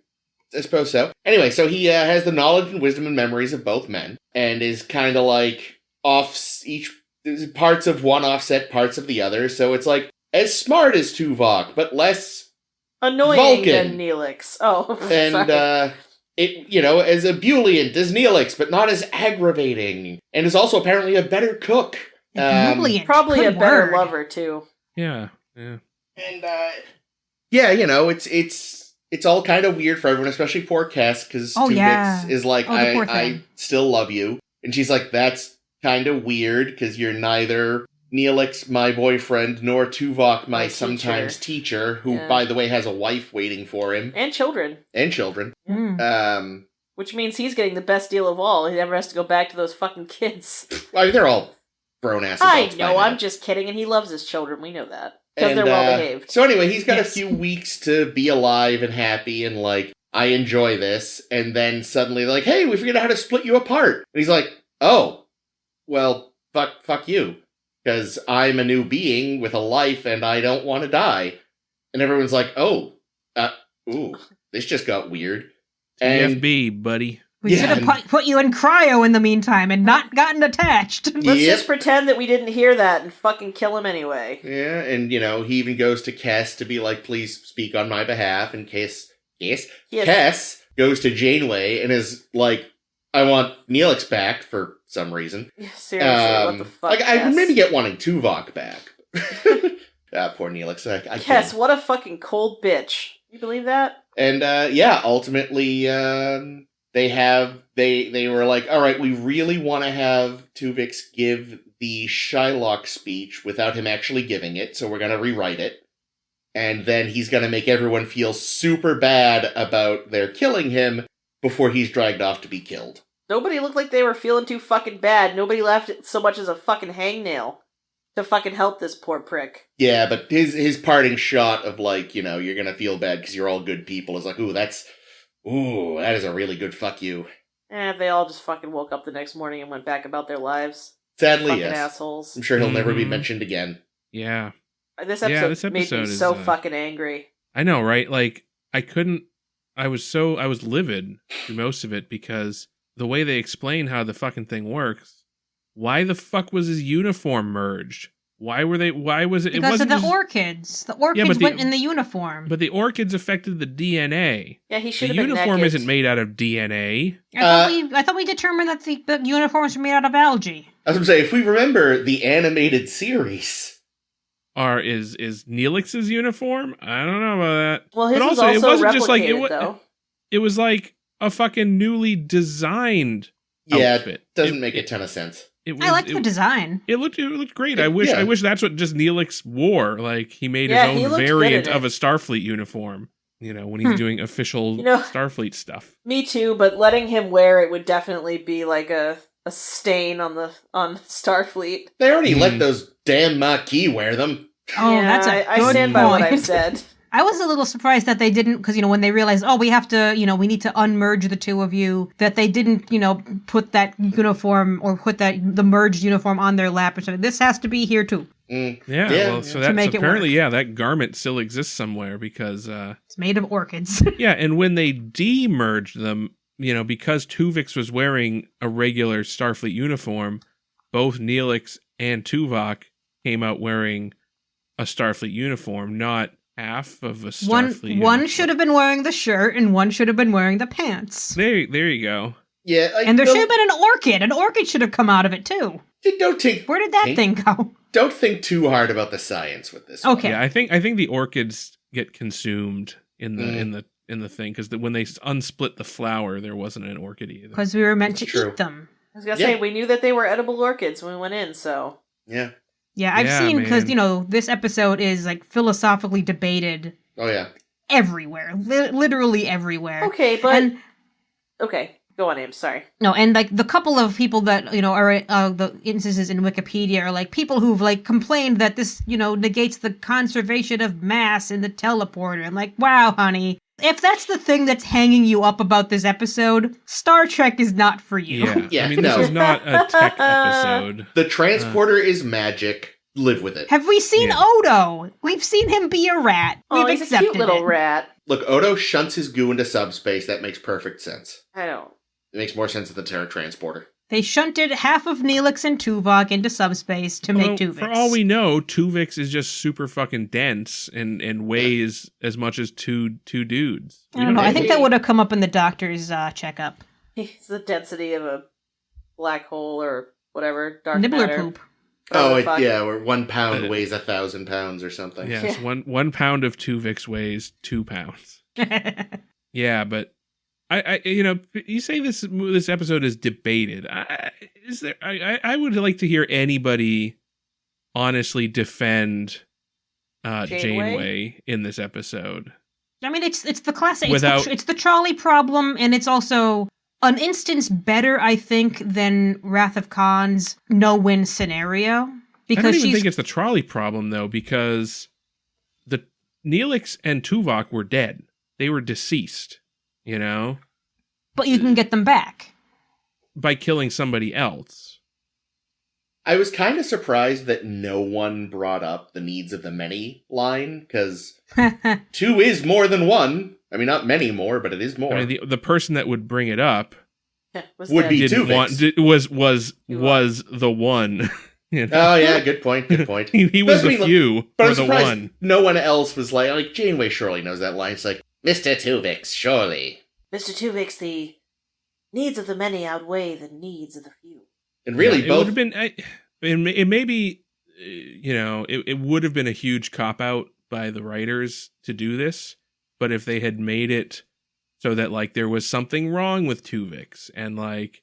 suppose so. Anyway, so he has the knowledge and wisdom and memories of both men, and is kind of like parts of one offset parts of the other. So it's like as smart as Tuvok, but less Annoying Vulcan. than Neelix. Oh, and sorry. as ebullient as Neelix, but not as aggravating, and is also apparently a better cook. Brilliant. Probably Good a better word. lover too. Yeah. And it's all kind of weird for everyone, especially poor Cass, because Oh, Tuvix yeah. is like, Oh, the poor I thing. still love you, and she's like, that's kind of weird because you're neither Neelix, my boyfriend, nor Tuvok, my My sometimes teacher, who, Yeah. by the way, has a wife waiting for him And children. and children. Mm. Which means he's getting the best deal of all. He never has to go back to those fucking kids. I mean, they're all grown ass I adults. by know, now. I'm just kidding, and he loves his children. We know that. Because And, they're well behaved. So anyway, he's got Yes. a few weeks to be alive and happy and like, I enjoy this. And then suddenly they're like, hey, we figured out how to split you apart. And he's like, oh, well, fuck you. Because I'm a new being with a life and I don't want to die. And everyone's like, this just got weird. And TFB, buddy. We Yeah, should have put you in cryo in the meantime and not gotten attached. Let's Yep. just pretend that we didn't hear that and fucking kill him anyway. yeah, and he even goes to Kess to be like, please speak on my behalf. And Kess goes to Janeway and is like, I want Neelix back for some reason. Seriously, what the fuck? Like, I Cass? maybe get wanting Tuvok back. Poor Neelix. I Cass, can't. what a fucking cold bitch. You believe that? And ultimately, they were like, all right, we really want to have Tuvix give the Shylock speech without him actually giving it, so we're going to rewrite it. And then he's going to make everyone feel super bad about their killing him before he's dragged off to be killed. Nobody looked like they were feeling too fucking bad. Nobody left so much as a fucking hangnail. to fucking help this poor prick. Yeah, but his parting shot of like, you know, you're gonna feel bad because you're all good people is like, that is a really good fuck you. They all just fucking woke up the next morning and went back about their lives. Sadly, fucking yes. assholes. I'm sure he'll never be mentioned again. Yeah. This episode made me so fucking angry. I know, right? Like, I was livid through most of it because the way they explain how the fucking thing works, why the fuck was his uniform merged? Why was it? Because it wasn't of the orchids. The orchids went in the uniform. But the orchids affected the DNA. Yeah, he should have been The uniform naked. isn't made out of DNA. I thought we determined that the uniforms were made out of algae. I was gonna say, if we remember the animated series, Is Neelix's uniform? I don't know about that. Well, his but was also, also it wasn't just like though. it was like a fucking newly designed outfit. It doesn't make a ton of sense. I liked the design. It looked great. I wish that's what just Neelix wore. Like he made his own variant of a Starfleet uniform. You know, when he's doing official Starfleet stuff. Me too, but letting him wear it would definitely be like a stain on Starfleet. They already let those damn McKean wear them. Oh, yeah, that's a good I stand point. by what I've said. I was a little surprised that they didn't, because, when they realized, we have to, we need to unmerge the two of you, that they didn't, put that uniform or put the merged uniform on their lap or something. This has to be here too. So that's apparently, that garment still exists somewhere because... it's made of orchids. Yeah, and when they de-merged them, because Tuvix was wearing a regular Starfleet uniform, both Neelix and Tuvok came out wearing a Starfleet uniform, not half of a Starfleet uniform. One should have been wearing the shirt, and one should have been wearing the pants. There you go. Yeah, and there should have been an orchid. An orchid should have come out of it too. Where did that thing go? Don't think too hard about the science with this. Okay. Yeah, I think the orchids get consumed in the thing because when they unsplit the flower, there wasn't an orchid either. Because we were meant to eat them. I was gonna say we knew that they were edible orchids when we went in, so yeah. Yeah, I've seen, because, this episode is, like, philosophically debated. Oh, yeah. Everywhere. Literally everywhere. Okay, but... Okay, go on, Ames, sorry. No, and, like, the couple of people that, are the instances in Wikipedia are, like, people who've, like, complained that this, negates the conservation of mass in the teleporter. I'm like, wow, honey. If that's the thing that's hanging you up about this episode, Star Trek is not for you. Yeah. I mean, this is not a tech episode. The transporter is magic. Live with it. Have we seen Odo? We've seen him be a rat. We've he's accepted a cute little rat. Look, Odo shunts his goo into subspace. That makes perfect sense. I don't. It makes more sense than the transporter. They shunted half of Neelix and Tuvok into subspace to make Tuvix. For all we know, Tuvix is just super fucking dense and weighs as much as two dudes. I don't know. I think that would have come up in the doctor's checkup. It's the density of a black hole or whatever. Dark Nibbler matter. poop. Where 1 pound weighs 1,000 pounds or something. Yes, 1 pound of Tuvix weighs 2 pounds. Yeah, but I you say this episode is debated. I would like to hear anybody honestly defend Janeway in this episode. I mean, it's the classic. It's the trolley problem, and it's also an instance better, I think, than Wrath of Khan's no-win scenario. Because I don't even think it's the trolley problem, though, because the Neelix and Tuvok were dead. They were deceased, But you can get them back. By killing somebody else. I was kind of surprised that no one brought up the needs of the many line, because 2 is more than 1. I mean, not many more, but it is more. I mean, the person that would bring it up would be Tuvix. Was the one. Oh, yeah, good point. he was the few, but or the one. No one else was like, Janeway surely knows that line. It's like, Mr. Tuvix, surely. Mr. Tuvix, the needs of the many outweigh the needs of the few. And really, it both... would have been... It may be, it would have been a huge cop-out by the writers to do this, but if they had made it so that, like, there was something wrong with Tuvix, and, like,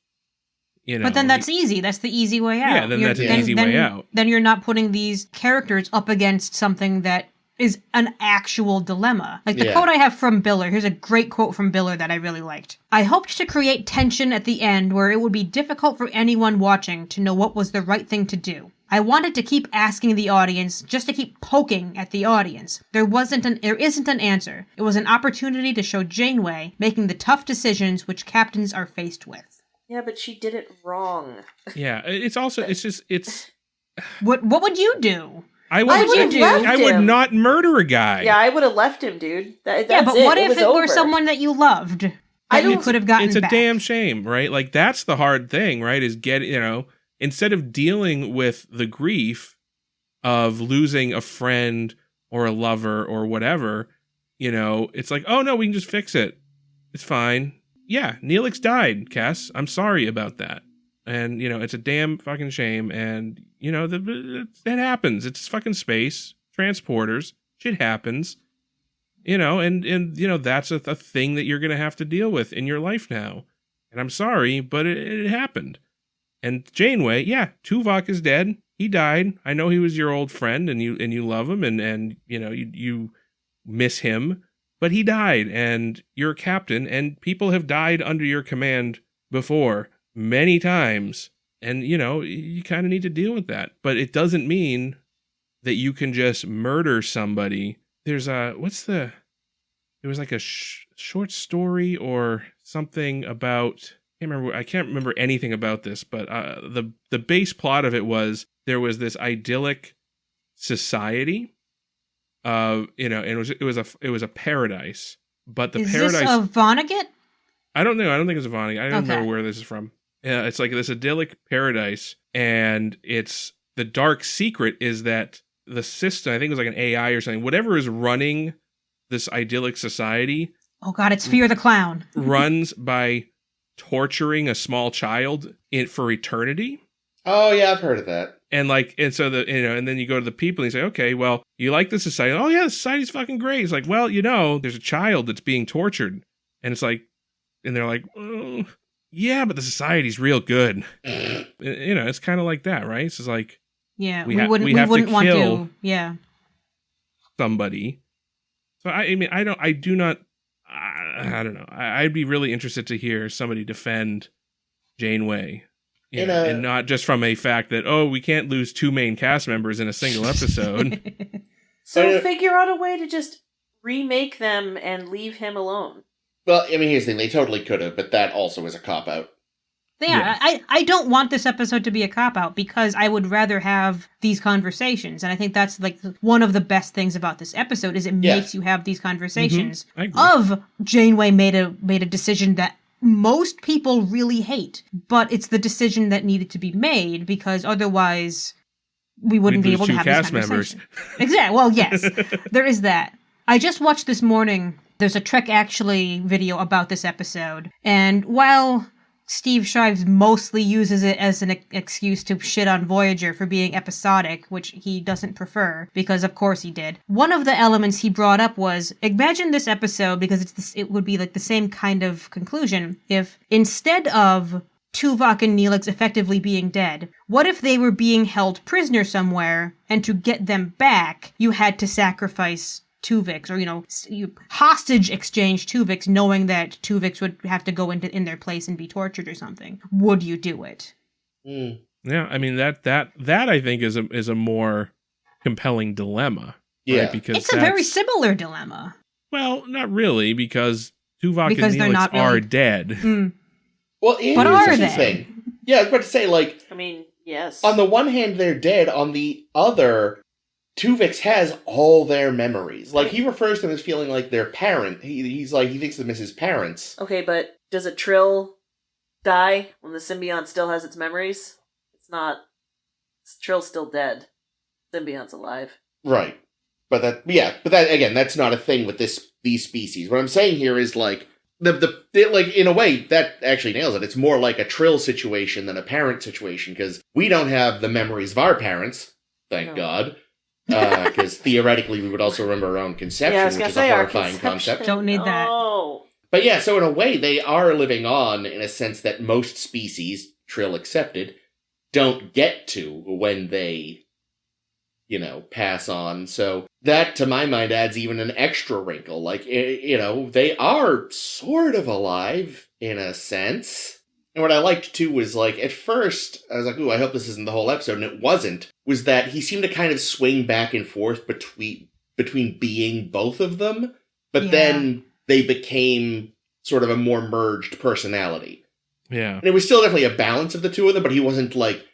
But then that's easy. That's the easy way out. Yeah, then that's the easy way out. Then you're not putting these characters up against something that is an actual dilemma. Like the quote I have from Biller. Here's a great quote from Biller that I really liked. I hoped to create tension at the end where it would be difficult for anyone watching to know what was the right thing to do. I wanted to keep asking the audience, just to keep poking at the audience. There isn't an answer. It was an opportunity to show Janeway making the tough decisions which captains are faced with. Yeah, but she did it wrong. Yeah, it's What would you do? I left would him. not murder a guy. Yeah, I would have left him, dude. That's But it. what It if was it were over. someone that you loved that you could have gotten It's a back? damn shame, right? Like, that's the hard thing, right? Is instead of dealing with the grief of losing a friend or a lover or whatever, it's like, oh no, we can just fix it. It's fine. Yeah, Neelix died, Cass. I'm sorry about that. And, it's a damn fucking shame. And, it happens. It's fucking space. Transporters. Shit happens. And that's a thing that you're going to have to deal with in your life now. And I'm sorry, but it happened. And Janeway, yeah, Tuvok is dead. He died. I know he was your old friend and you love him and you miss him, but he died and you're a captain and people have died under your command before many times. And, you kind of need to deal with that. But it doesn't mean that you can just murder somebody. There's there was like a short story or something about, I can't remember anything about this, but the base plot of it was there was this idyllic society, and it was a paradise, but the paradise. Is this a Vonnegut? I don't know. I don't think it's a Vonnegut. I don't Okay. remember where this is from. Yeah, it's like this idyllic paradise, and it's the dark secret is that the system, I think it was like an AI or something, whatever is running this idyllic society. Oh God, it's Fear the Clown. runs by torturing a small child for eternity. Oh yeah, I've heard of that. And so and then you go to the people and you say, okay, well, you like the society? Oh yeah, the society's fucking great. It's like, well, there's a child that's being tortured, and it's like, and they're like, oh, yeah, but the society's real good. It's kind of like that, right? It's just like, Yeah, we we have wouldn't to want kill to. Yeah. somebody. So I don't know. I'd be really interested to hear somebody defend Janeway. And not just from a fact that, we can't lose two main cast members in a single episode. So figure out a way to just remake them and leave him alone. Well, I mean, here's the thing. They totally could have, but that also is a cop-out. Yeah, I don't want this episode to be a cop-out because I would rather have these conversations. And I think that's like one of the best things about this episode is it makes you have these conversations of Janeway made a decision that most people really hate, but it's the decision that needed to be made because otherwise we wouldn't be able to have this conversation. Exactly. Well, yes, there is that. I just watched this morning. There's a Trek Actually video about this episode. And while Steve Shives mostly uses it as an excuse to shit on Voyager for being episodic, which he doesn't prefer, because of course he did. One of the elements he brought up was, imagine this episode, because it would be like the same kind of conclusion, if instead of Tuvok and Neelix effectively being dead, what if they were being held prisoner somewhere, and to get them back, you had to sacrifice Tuvix, or, you hostage exchange Tuvix, knowing that Tuvix would have to go in their place and be tortured or something. Would you do it? Mm. Yeah, I mean that I think is a more compelling dilemma. Yeah, right? Because it's a very similar dilemma. Well, not really, because Tuvok Because and they're Neelix not really- are dead. Mm. Well, But are here's the they? thing. Yeah, I was about to say, like, I mean, yes. on the one hand, they're dead. On the other, Tuvix has all their memories. Like, he refers to them as feeling like their parent. He's like, he thinks of them as his parents. Okay, but does a Trill die when the symbiont still has its memories? It's not. Trill's still dead. Symbiont's alive. Right. But that again, that's not a thing with these species. What I'm saying here is, like, like, in a way, that actually nails it. It's more like a Trill situation than a parent situation, because we don't have the memories of our parents, thank God. Because theoretically we would also remember our own conception, which is a horrifying concept. Don't need that. But yeah, so in a way they are living on in a sense that most species, Trill accepted, don't get to when they, pass on. So that, to my mind, adds even an extra wrinkle. Like, they are sort of alive in a sense. And what I liked, too, was, like, at first, I was like, ooh, I hope this isn't the whole episode, and it wasn't, was that he seemed to kind of swing back and forth between being both of them, but then they became sort of a more merged personality. Yeah. And it was still definitely a balance of the two of them, but he wasn't, like...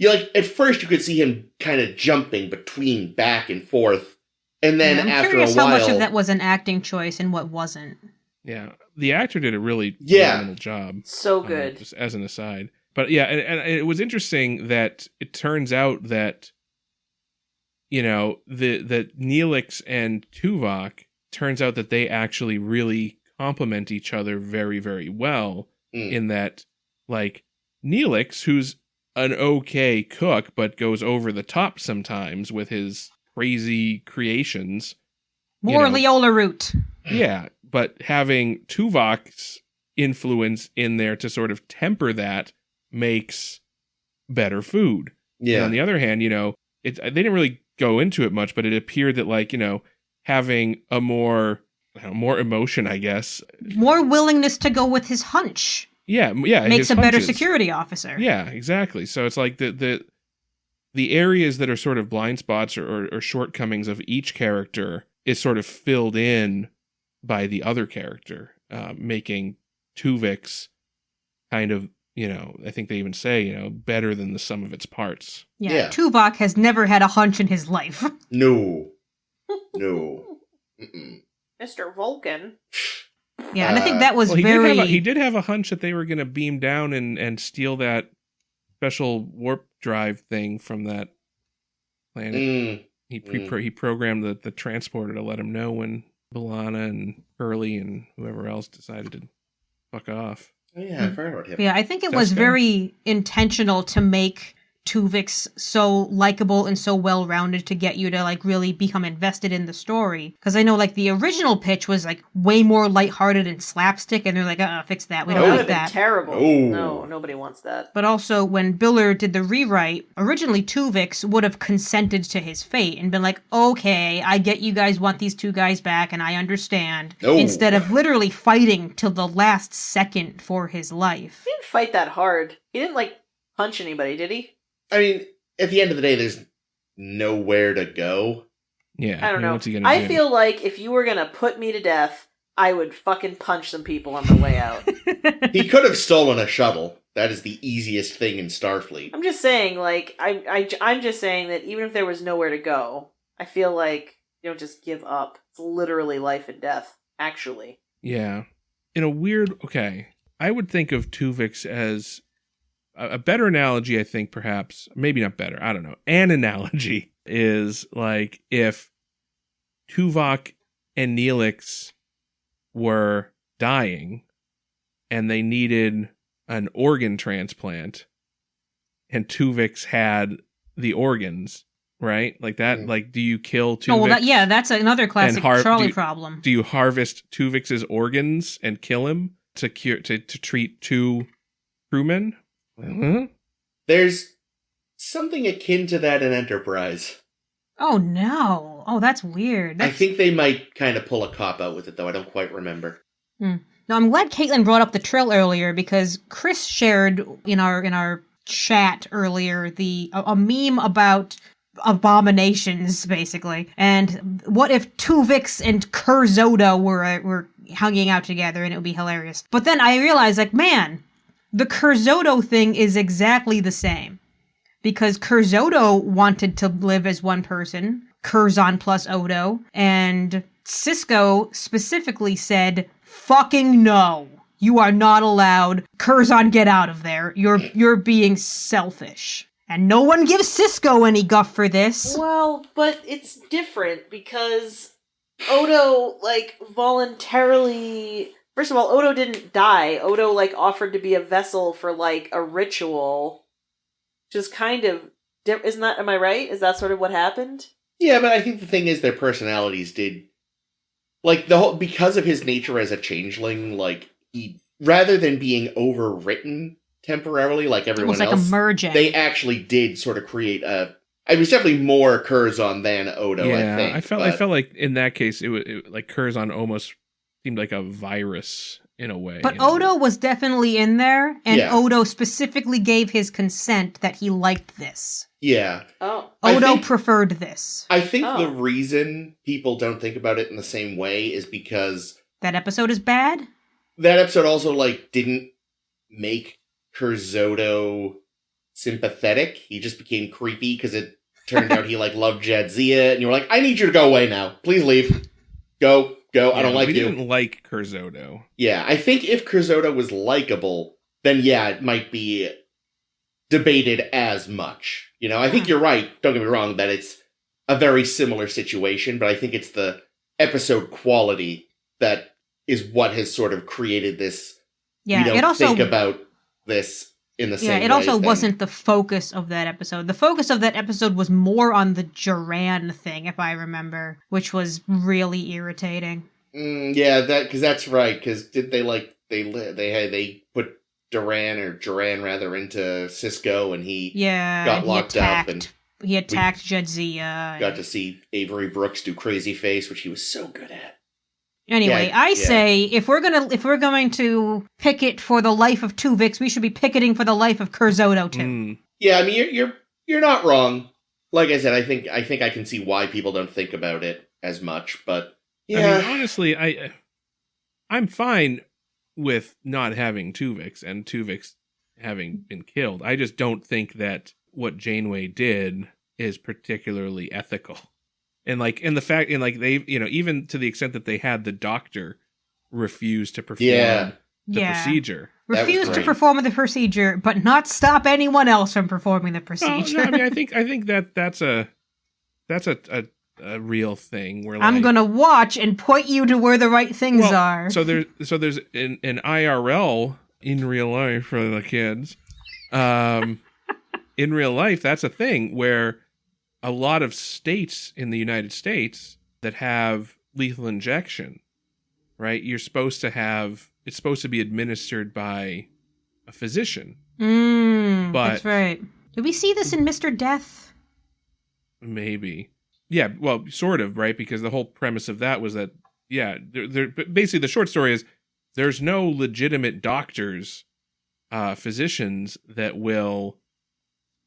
at first you could see him kind of jumping between back and forth, and then I'm after a curious while... how much of that was an acting choice and what wasn't. Yeah. The actor did a really phenomenal job. So good. Just as an aside. But yeah, and it was interesting that it turns out that, that Neelix and Tuvok, turns out that they actually really complement each other very, very well, in that, like, Neelix, who's an okay cook, but goes over the top sometimes with his crazy creations. More Leola root. Yeah, but having Tuvok's influence in there to sort of temper that makes better food. Yeah. And on the other hand, they didn't really go into it much, but it appeared that, like, having a more emotion, I guess. More willingness to go with his hunch. Yeah. Makes a better security officer. Yeah, exactly. So it's like the areas that are sort of blind spots or shortcomings of each character is sort of filled in by the other character, making Tuvix kind of, I think they even say, better than the sum of its parts. Yeah. Tuvok has never had a hunch in his life. No. Mm-mm. Mr. Vulcan. Yeah, and I think that was he did have a hunch that they were going to beam down and steal that special warp drive thing from that planet. He programmed the transporter to let him know when B'Elanna and Curly and whoever else decided to fuck off. Oh, yeah, I've heard about him. Yeah, I think it was very intentional to make Tuvix so likable and so well-rounded to get you to, like, really become invested in the story. Because I know, like, the original pitch was, like, way more lighthearted and slapstick, and they're like, fix that. We don't that want would have that. been terrible. Oh. No, nobody wants that. But also, when Biller did the rewrite, originally Tuvix would have consented to his fate and been like, okay, I get you guys want these two guys back, and I understand. Oh. Instead of literally fighting till the last second for his life. He didn't fight that hard. He didn't, like, punch anybody, did he? I mean, at the end of the day, there's nowhere to go. Yeah. I don't know. What's he gonna I do? feel like if you were gonna put me to death, I would fucking punch some people on the way out. He could have stolen a shuttle. That is the easiest thing in Starfleet. I'm just saying, like, I'm just saying that even if there was nowhere to go, I feel like you don't just give up. It's literally life and death, actually. Yeah. In a weird... Okay. I would think of Tuvix as... A better analogy, I think, perhaps, maybe not better, I don't know. An analogy is like if Tuvok and Neelix were dying and they needed an organ transplant and Tuvix had the organs, right? Like that, like, do you kill Tuvix? Oh, well, that's another classic Charlie problem. Do you harvest Tuvix's organs and kill him to treat two crewmen? Mm-hmm. There's something akin to that in Enterprise. Oh, no. Oh, that's weird. I think they might kind of pull a cop out with it, though. I don't quite remember. Now, I'm glad Caitlin brought up the Trill earlier, because Chris shared in our chat earlier a meme about abominations, basically. And what if Tuvix and Curzodo were hanging out together, and it would be hilarious. But then I realized, like, man... The Curzodo thing is exactly the same. Because Curzodo wanted to live as one person, Curzon plus Odo, and Cisco specifically said, fucking no. You are not allowed. Curzon, get out of there. You're being selfish. And no one gives Cisco any guff for this. Well, but it's different because Odo, like, voluntarily... First of all, Odo didn't die. Odo, like, offered to be a vessel for, like, a ritual. Which is kind of... Isn't that... Am I right? Is that sort of what happened? Yeah, but I think the thing is their personalities did... Like, because of his nature as a changeling, like, he... Rather than being overwritten temporarily like everyone else... It was like a merging. They actually did sort of create a... It was definitely more Curzon than Odo, I think. I felt like in that case, it like Curzon almost... seemed like a virus in a way. But Odo was definitely in there, and Yeah. Odo specifically gave his consent that he liked this. Yeah. Oh. Odo preferred this. I think Oh. the reason people don't think about it in the same way is because That episode is bad? that episode also, like, didn't make Curzodo sympathetic. He just became creepy because it turned out he, like, loved Jadzia, and you were like, I need you to go away now. Please leave. Go. I don't like we you. didn't like Curzodo. Yeah, I think if Curzodo was likable, then yeah, it might be debated as much. You know, I think you're right, don't get me wrong, that it's a very similar situation, but I think it's the episode quality that is what has sort of created this, Yeah, we don't it also think about this in the same way. it also thing. wasn't the focus of that episode. The focus of that episode was more on the Duran thing, if I remember, which was really irritating. Yeah, because that's right, because did they, like, they put Duran rather into Cisco, and he Yeah, got locked up, and he attacked Jadzia. got to see Avery Brooks do Crazy Face, which he was so good at. Anyway, Yeah, I yeah. say if we're going to picket for the life of Tuvix, we should be picketing for the life of Curzodo too. Mm. Yeah, I mean you're not wrong. Like I said, I think I can see why people don't think about it as much, but yeah, I mean, honestly, I'm fine with not having Tuvix and Tuvix having been killed. I just don't think that what Janeway did is particularly ethical. And like in the fact, and like they, you know, even to the extent that they had the doctor refuse to perform the procedure. That was Refuse to great. perform the procedure, but not stop anyone else from performing the Oh, procedure. no, I mean, I think that's a real thing. Where I'm like, gonna watch and point you to where the right things well, are. So there's an IRL in real life for the kids. In real life, that's a thing where a lot of states in the United States that have lethal injection, right? It's supposed to be administered by a physician. But That's right. Did we see this in Mr. Death? maybe. Yeah, well, sort of, right? Because the whole premise of that was that, yeah, basically the short story is there's no legitimate doctors, physicians that will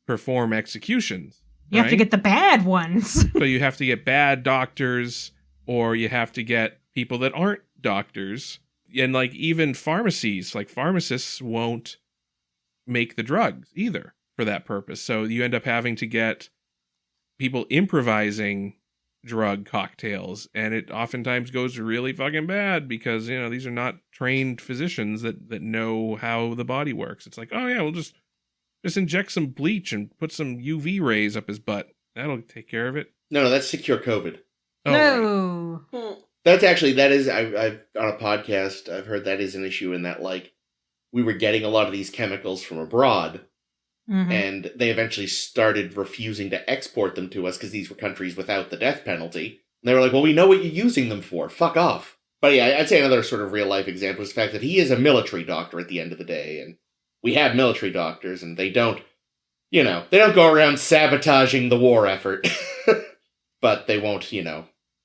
perform executions. You have to right? get the bad ones. So you have to get bad doctors, or you have to get people that aren't doctors. And like even pharmacies, like pharmacists won't make the drugs either for that purpose. So you end up having to get people improvising drug cocktails, and it oftentimes goes really fucking bad because, you know, these are not trained physicians that know how the body works. It's like, oh yeah, we'll just inject some bleach and put some UV rays up his butt. That'll take care of it. No, that's Secure COVID. Oh, right. No. That is I've on a podcast I've heard that is an issue in that, like, we were getting a lot of these chemicals from abroad, Mhm. and they eventually started refusing to export them to us because these were countries without the death penalty. And they were like, well, we know what you're using them for. Fuck off. But yeah, I'd say another sort of real life example is the fact that he is a military doctor at the end of the day, and we have military doctors, and they don't go around sabotaging the war effort. But they won't,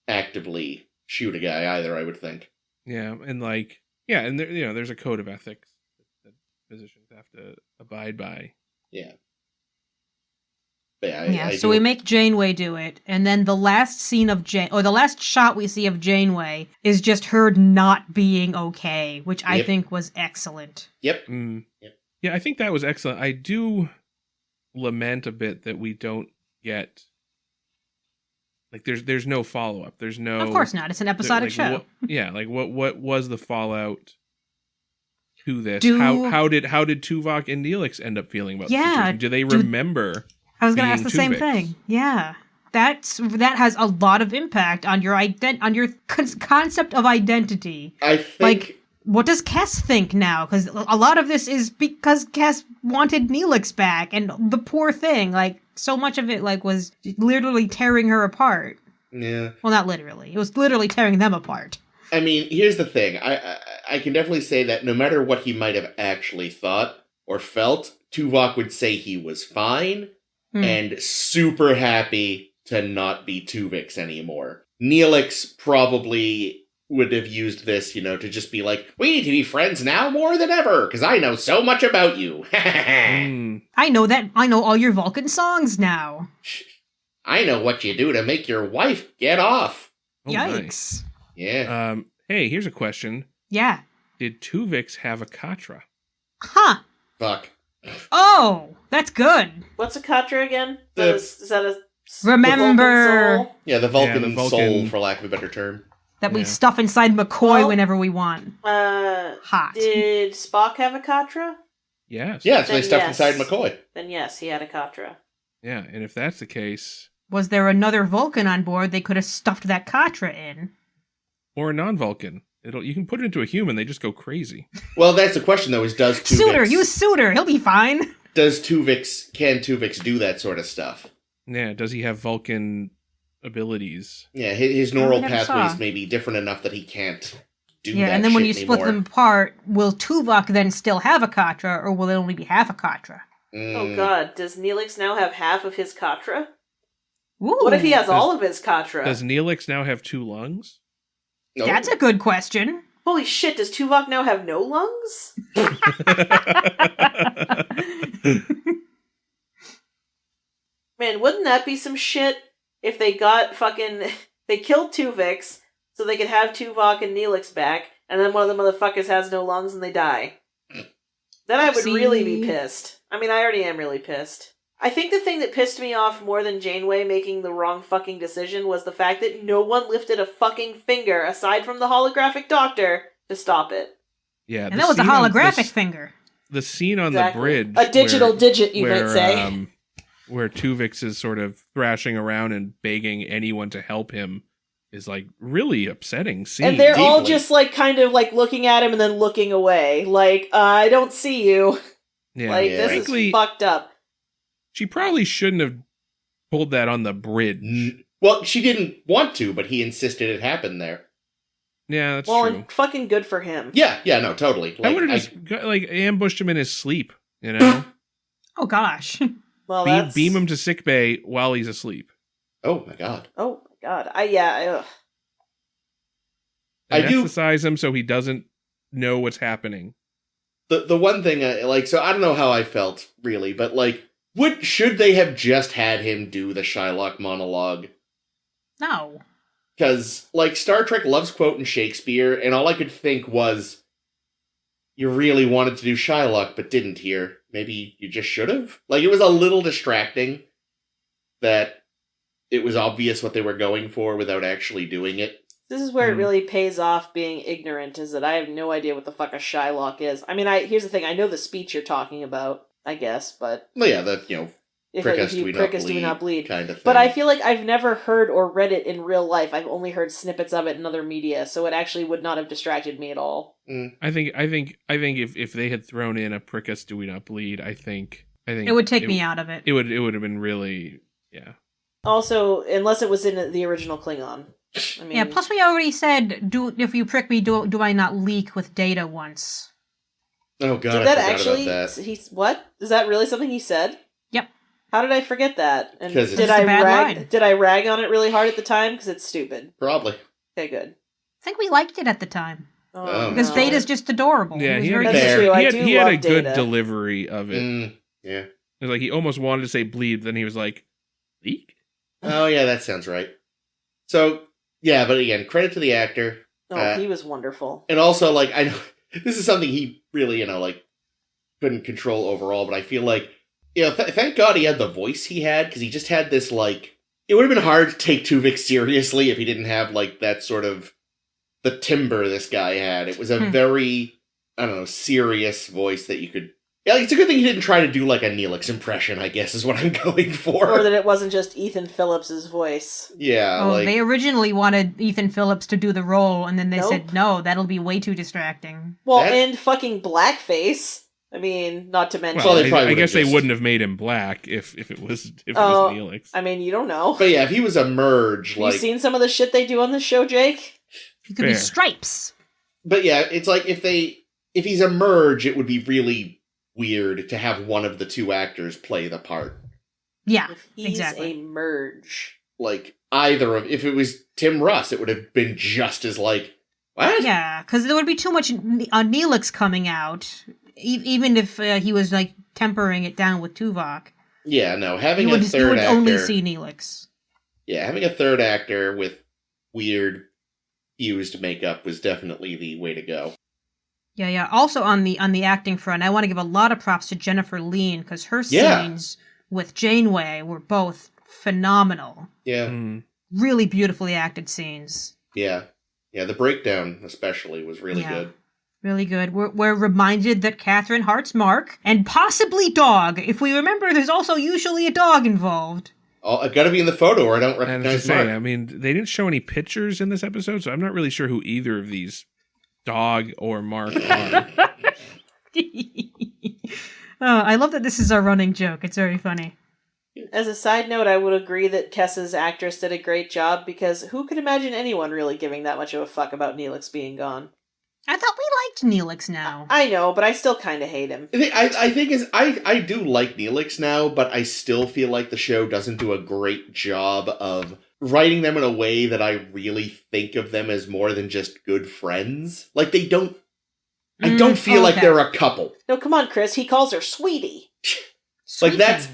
actively shoot a guy either, I would think. Yeah, and like, yeah, and there, there's a code of ethics that physicians have to abide by. Yeah. But yeah, I So do- we make Janeway do it, and then the last scene of the last shot we see of Janeway is just her not being okay, which I Yep. think was excellent. Yep. Yep. Yeah, I think that was excellent. I do lament a bit that we don't get, like, there's no follow up. There's no. Of course not. It's an episodic show. What was the fallout to this? Do- How did Tuvok and Neelix end up feeling about the Yeah, situation? Do they remember? I was going to ask being the same Tuvix? thing. Yeah. That has a lot of impact on your concept of identity. I think... Like, what does Kes think now? Because a lot of this is because Kes wanted Neelix back, and the poor thing, like, so much of it, like, was literally tearing her apart. Yeah. Well, not literally. It was literally tearing them apart. I mean, here's the thing. I can definitely say that no matter what he might have actually thought or felt, Tuvok would say he was fine and super happy to not be Tuvix anymore. Neelix probably would have used this, to just be like, we need to be friends now more than ever, because I know so much about you. I know all your Vulcan songs now. I know what you do to make your wife get off. Oh, Yikes. nice. Yeah. Hey, here's a question. Yeah. Did Tuvix have a Katra? Huh. Fuck. Oh, that's good. What's a Katra again? The- Is that a Remember Vulcan soul? Yeah, the Vulcan, Yeah, the Vulcan- soul, for lack of a better term. that we Yeah. stuff inside McCoy Well- whenever we want. Hot. Did Spock have a Katra? Yes. Yeah, so they Then stuffed yes. inside McCoy. Then yes, he had a Katra. Yeah, and if that's the case, Was there another Vulcan on board they could have stuffed that Katra in? or a non-Vulcan, you can put it into a human, they just go crazy. Well, that's the question, though, is does Tuvix... Suitor, use Suitor. He'll be fine. Can Tuvix do that sort of stuff? Yeah, does he have Vulcan abilities? Yeah, his neural never pathways saw. may be different enough that he can't do Yeah, that and then when you shit split anymore. them apart, will Tuvok then still have a Katra, or will it only be half a Katra? Oh god, does Neelix now have half of his Katra? Ooh, What if he has all of his Katra? Does Neelix now have 2 lungs? No. That's a good question. Holy shit, does Tuvok now have no lungs? Man, wouldn't that be some shit if they got they killed Tuvix so they could have Tuvok and Neelix back, and then one of the motherfuckers has no lungs and they die? Then I would really be See? pissed. I mean, I already am really pissed. I think the thing that pissed me off more than Janeway making the wrong fucking decision was the fact that no one lifted a fucking finger, aside from the holographic doctor, to stop it. Yeah, And that was a holographic finger. The scene on Exactly. the bridge, A digital digit, you where, might say. Where Tuvix is sort of thrashing around and begging anyone to help him, is like really upsetting scene. And they're all Deeply. just like kind of like looking at him and then looking away. Like, I don't see you. yeah, Like, Yeah. this frankly, is fucked up. she probably shouldn't have pulled that on the bridge. Well, she didn't want to, but he insisted it happened there. Yeah, that's Well, true. and fucking good for him. Yeah, no, totally. I would have just ambushed him in his sleep, you know? Oh gosh. Well, Beam him to sickbay while he's asleep. Oh my god. Oh my god. And I do- exercise him so he doesn't know what's happening. The one thing, so I don't know how I felt, really, but, should they have just had him do the Shylock monologue? No. Because, Star Trek loves quoting Shakespeare, and all I could think was, you really wanted to do Shylock, but didn't here. Maybe you just should have? It was a little distracting that it was obvious what they were going for without actually doing it. This is where Mhm. it really pays off being ignorant, is that I have no idea what the fuck a Shylock is. I mean, here's the thing, I know the speech you're talking about, I guess, but Well, yeah, if prick us, you do we prick not us, bleed, do we not bleed? kind of thing. But I feel like I've never heard or read it in real life. I've only heard snippets of it in other media, so it actually would not have distracted me at all. I think if they had thrown in a prick us do we not bleed, I think It would take me out of it. It would have been really, yeah. Also, unless it was in the original Klingon. I mean, Yeah, plus we already said, if you prick me, do I not leak with data once? Oh god, did I that forgot actually? about that. What? Is that really something he said? Yep. How did I forget that? And 'Cause it's did just I a bad rag? line. Did I rag on it really hard at the time? Because it's stupid. Probably. Okay, good. I think we liked it at the time. Oh, Because no. Data's just adorable. Yeah, It was he very had, That's good. true, I he had, do he had a love good Data. delivery of it. Yeah. It was like he almost wanted to say bleed, then he was like, leak? Oh yeah, that sounds right. So, yeah, but again, credit to the actor. Oh, he was wonderful. And also, I know this is something he really, couldn't control overall, but I feel like, thank God he had the voice he had, because he just had this, it would have been hard to take Tuvix seriously if he didn't have, that sort of, the timbre this guy had. It was a very, I don't know, serious voice that you could, it's a good thing he didn't try to do, a Neelix impression, I guess, is what I'm going for. Or that it wasn't just Ethan Phillips' voice. Yeah, Oh, they originally wanted Ethan Phillips to do the role, and then they Nope. said, no, that'll be way too distracting. Well, That- and fucking blackface. I mean, not to mention. Well, they I probably guess would've they just- wouldn't have made him black if it was Oh, Neelix. I mean, you don't know. But yeah, if he was a merge, Have you seen some of the shit they do on this show, Jake? He could be Fair. Stripes. But yeah, it's if he's a merge, it would be really weird to have one of the two actors play the part. Yeah, If he's exactly. a merge. If it was Tim Russ, it would have been just as What? Yeah, because there would be too much Neelix coming out, even if he was like tempering it down with Tuvok. Yeah, no, having You a would third actor. only see Neelix. Yeah, having a third actor with weird fused makeup was definitely the way to go. Yeah. Also on the acting front, I want to give a lot of props to Jennifer Lean because her Yeah. scenes with Janeway were both phenomenal. Yeah, Really beautifully acted scenes. yeah. Yeah, the breakdown especially was really Yeah. good. Really good. We're reminded that Catherine Hart's Mark, and possibly dog. If we remember, there's also usually a dog involved. Oh, I've got to be in the photo or I don't And as recognize I say, Mark. I mean, they didn't show any pictures in this episode, so I'm not really sure who either of these dog or Mark are. I love that this is our running joke. It's very funny. As a side note, I would agree that Kessa's actress did a great job because who could imagine anyone really giving that much of a fuck about Neelix being gone? I thought we liked Neelix now. I know, but I still kind of hate him. I think I do like Neelix now, but I still feel like the show doesn't do a great job of writing them in a way that I really think of them as more than just good friends. Like they don't. I don't feel like they're a couple. No, come on, Chris. He calls her Sweetie. Like that's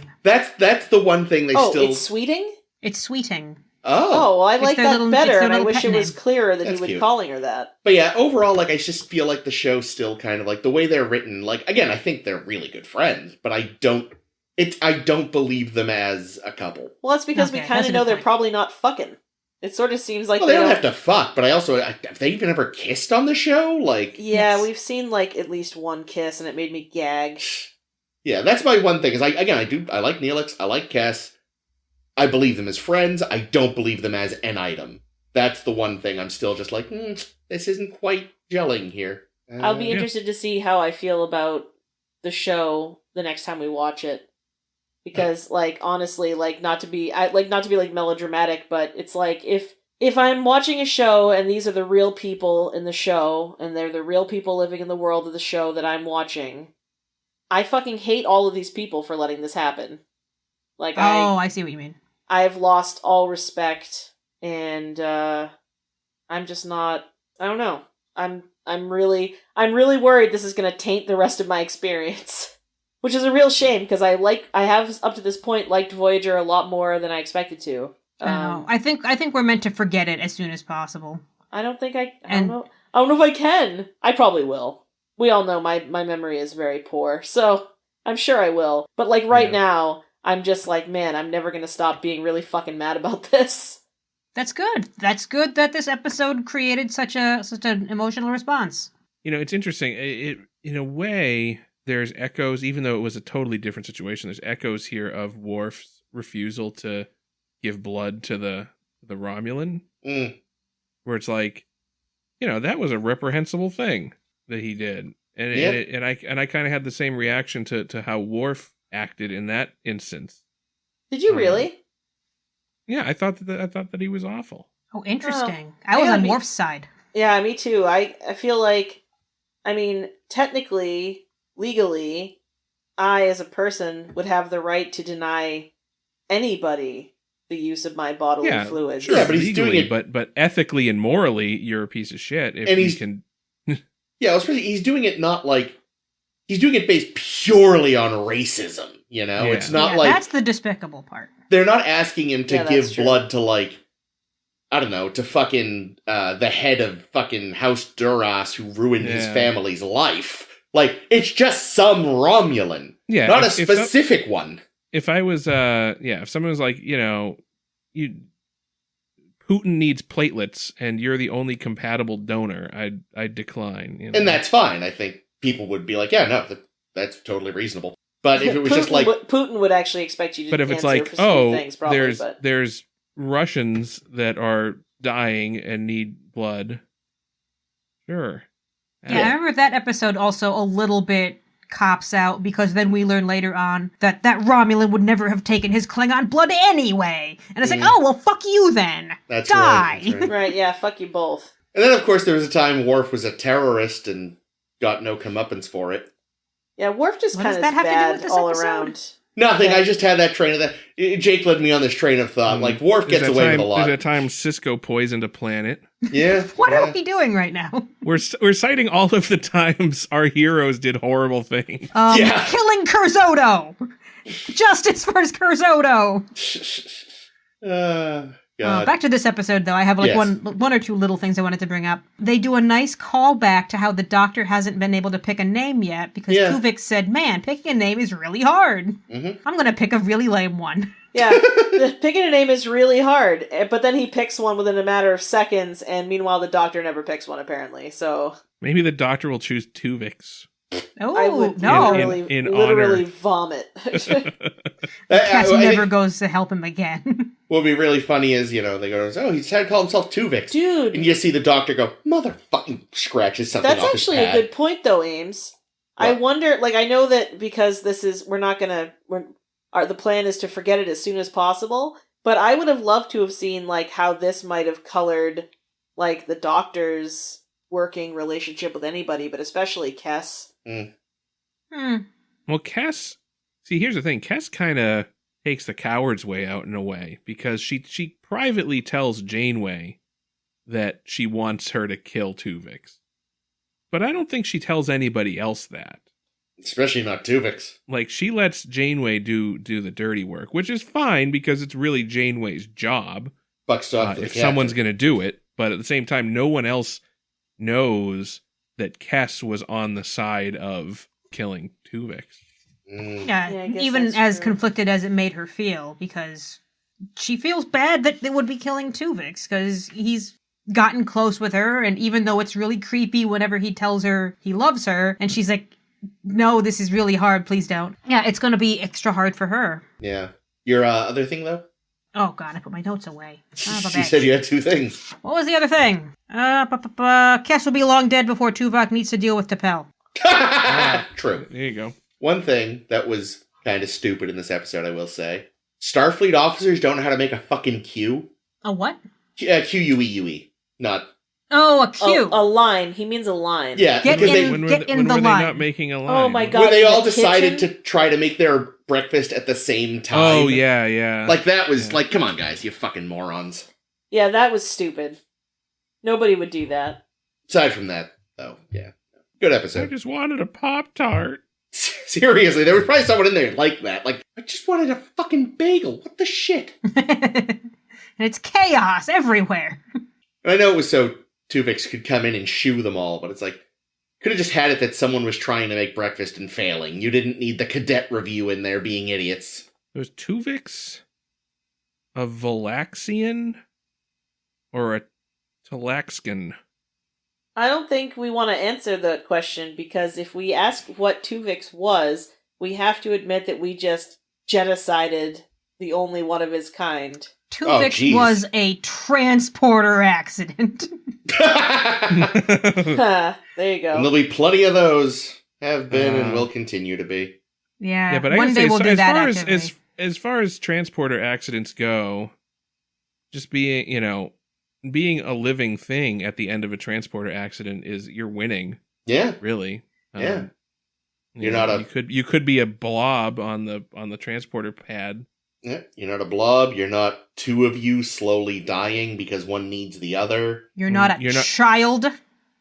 the one thing they still. It's Sweeting? It's Sweeting. Oh, well, I like that better, and I little wish pet it was name. clearer that That's he was cute. calling her that. but yeah, overall, like I just feel like the show still kind of like the way they're written. Like again, I think they're really good friends, but I don't believe them as a couple. Well, that's because we Okay, kind that's of a know good they're point. probably not fucking. It sort of seems like Well, they don't have to fuck, but have they even ever kissed on the show? Like, Yeah, Yes. we've seen like at least one kiss, and it made me gag. yeah, that's my one thing. Is I like Neelix, I like Cass. I believe them as friends. I don't believe them as an item. That's the one thing I'm still just like, this isn't quite gelling here. I'll be interested to see how I feel about the show the next time we watch it. Because, like, honestly, like, not to be like melodramatic, but it's like, if I'm watching a show and these are the real people in the show, and they're the real people living in the world of the show that I'm watching, I fucking hate all of these people for letting this happen. Like, I see what you mean. I've lost all respect, and, I'm just not, I don't know. I'm really worried this is gonna taint the rest of my experience. Which is a real shame, because I have up to this point liked Voyager a lot more than I expected to. I think we're meant to forget it as soon as possible. I don't know if I can. I probably will. We all know my memory is very poor, so I'm sure I will. But like right now, I'm just like, man, I'm never gonna stop being really fucking mad about this. That's good. That's good that this episode created such an emotional response. You know, it's interesting. It in a way, there's echoes, even though it was a totally different situation. There's echoes here of Worf's refusal to give blood to the Romulan, where it's like, you know, that was a reprehensible thing that he did, and I kind of had the same reaction to how Worf acted in that instance. Did you really? Yeah, I thought that he was awful. Oh, interesting. I was on Worf's side. Yeah, me too. I feel like, I mean, technically, legally, I as a person would have the right to deny anybody the use of my bodily fluids. Sure, Yeah, but he's legally, doing it- but ethically and morally, you're a piece of shit. If And you he's- can, Yeah, especially he's doing it not like he's doing it based purely on racism. You know, Yeah. it's not like that's the despicable part. they're not asking him to Yeah, that's give true. blood to like I don't know, to fucking the head of fucking House Duras who ruined his family's life. Like it's just some Romulan, not a specific one. If I was, if someone was like, you know, Putin needs platelets, and you're the only compatible donor, I'd decline. You know? And that's fine. I think people would be like, yeah, no, that's totally reasonable. But if it was just like Putin would actually expect you to but if answer it's like, for some things, probably, there's Russians that are dying and need blood, sure. Yeah, I remember that episode also a little bit cops out, because then we learn later on that Romulan would never have taken his Klingon blood anyway. And it's like, oh, well, fuck you then. That's Die. right. That's right. right, yeah, fuck you both. And then, of course, there was a time Worf was a terrorist and got no comeuppance for it. Yeah, Worf just What kind does of that have to do bad with this all episode? around. Nothing. I just had that train of Jake led me on this train of thought. Like, Worf gets away with a lot. There's a time Cisco poisoned a planet. Yeah. What are we doing right now? We're citing all of the times our heroes did horrible things. Killing Curzodo! Justice for Curzodo! God. Back to this episode, though. I have like Yes. one or two little things I wanted to bring up. They do a nice callback to how the Doctor hasn't been able to pick a name yet because Tuvix said, "Man, picking a name is really hard. I'm going to pick a really lame one." Yeah, picking a name is really hard, but then he picks one within a matter of seconds, and meanwhile the Doctor never picks one, apparently, so... Maybe the Doctor will choose Tuvix. Oh, I would no. literally vomit. Cassie never goes to help him again. What would be really funny is, they go, oh, he's had to call himself Tuvix. Dude. And you see the Doctor go, motherfucking scratches something off his pad. That's actually a good point, though, Ames. What? I wonder, I know that because this is, the plan is to forget it as soon as possible, but I would have loved to have seen, how this might have colored, the Doctor's working relationship with anybody, but especially Kes. Well, Kes, see, here's the thing. Kes kind of takes the coward's way out in a way, because she privately tells Janeway that she wants her to kill Tuvix. But I don't think she tells anybody else that. Especially not Tuvix. She lets Janeway do the dirty work, which is fine because it's really Janeway's job. Buck stuff if someone's going to do it. But at the same time, no one else knows that Kes was on the side of killing Tuvix. Yeah, even as conflicted as it made her feel, because she feels bad that they would be killing Tuvix, because he's gotten close with her, and even though it's really creepy whenever he tells her he loves her, and she's like, no, this is really hard, please don't. Yeah, it's going to be extra hard for her. Yeah. Your other thing, though? Oh, God, I put my notes away. She said you had two things. What was the other thing? Kes will be long dead before Tuvok needs to deal with T'Pel. True. There you go. One thing that was kind of stupid in this episode, I will say. Starfleet officers don't know how to make a fucking Q. A what? Q-U-E-U-E. Not... Oh, a Q. Oh, a line. He means a line. Yeah. Get in When the were they line. not making a line? Oh my God. When they all kitchen? decided to try to make their breakfast at the same time. Oh, yeah. That was, come on, guys, you fucking morons. Yeah, that was stupid. Nobody would do that. Aside from that, though, yeah. Good I episode. just wanted a Pop-Tart. Seriously, there was probably someone in there like that. I just wanted a fucking bagel. What the shit? And it's chaos everywhere. And I know it was so Tuvix could come in and shoo them all, but it's could have just had it that someone was trying to make breakfast and failing. You didn't need the cadet review in there being idiots. Was Tuvix a Valaxian or a Talaxcan? I don't think we want to answer that question, because if we ask what Tuvix was, we have to admit that we just genocided the only one of his kind. Tuvix was a transporter accident. There you go. And there'll be plenty of those. Have been and will continue to be. Yeah, but I one day we'll do that. As far as transporter accidents go, just being a living thing at the end of a transporter accident is you're winning. Yeah, really. Yeah, you could be a blob on the transporter pad. Yeah, you're not a blob. You're not two of you slowly dying because one needs the other. You're not a child.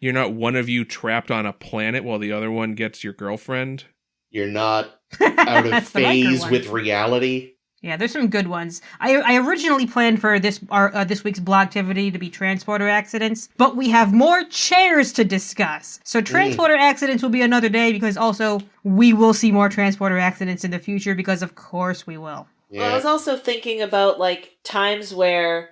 You're not one of you trapped on a planet while the other one gets your girlfriend. You're not out of phase with reality. Yeah, there's some good ones. I originally planned for this week's Blogtivity to be transporter accidents, but we have more chairs to discuss. So transporter accidents will be another day, because also we will see more transporter accidents in the future, because of course we will. Yeah. Well, I was also thinking about times where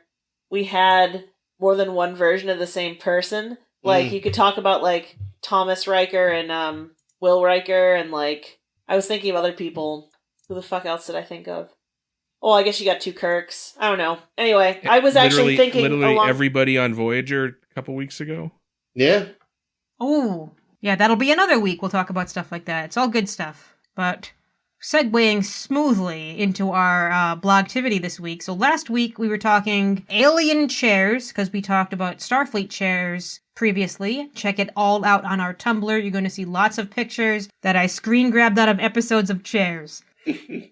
we had more than one version of the same person. You could talk about Thomas Riker and Will Riker, and I was thinking of other people. Who the fuck else did I think of? Oh, I guess you got two Kirks. I don't know. Anyway, I was actually thinking... Literally everybody on Voyager a couple weeks ago. Yeah. Oh, yeah, that'll be another week. We'll talk about stuff like that. It's all good stuff. But segueing smoothly into our Blogtivity this week. So last week we were talking alien chairs, because we talked about Starfleet chairs previously. Check it all out on our Tumblr. You're going to see lots of pictures that I screen grabbed out of episodes of chairs.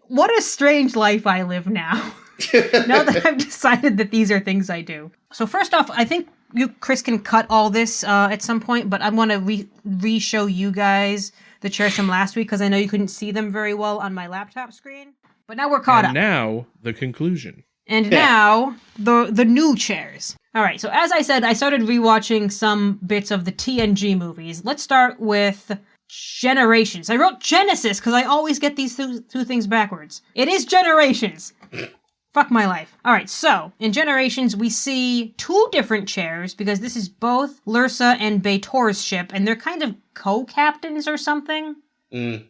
What a strange life I live now. Now that I've decided that these are things I do. So first off, I think Chris can cut all this at some point, but I want to re-show you guys the chairs from last week because I know you couldn't see them very well on my laptop screen. But now we're caught up. Now, the conclusion. And now, the new chairs. All right, so as I said, I started rewatching some bits of the TNG movies. Let's start with Generations. I wrote Genesis because I always get these two things backwards. It is Generations. Fuck my life. All right, so in Generations, we see two different chairs because this is both Lursa and B'Etor's ship, and they're kind of co-captains or something.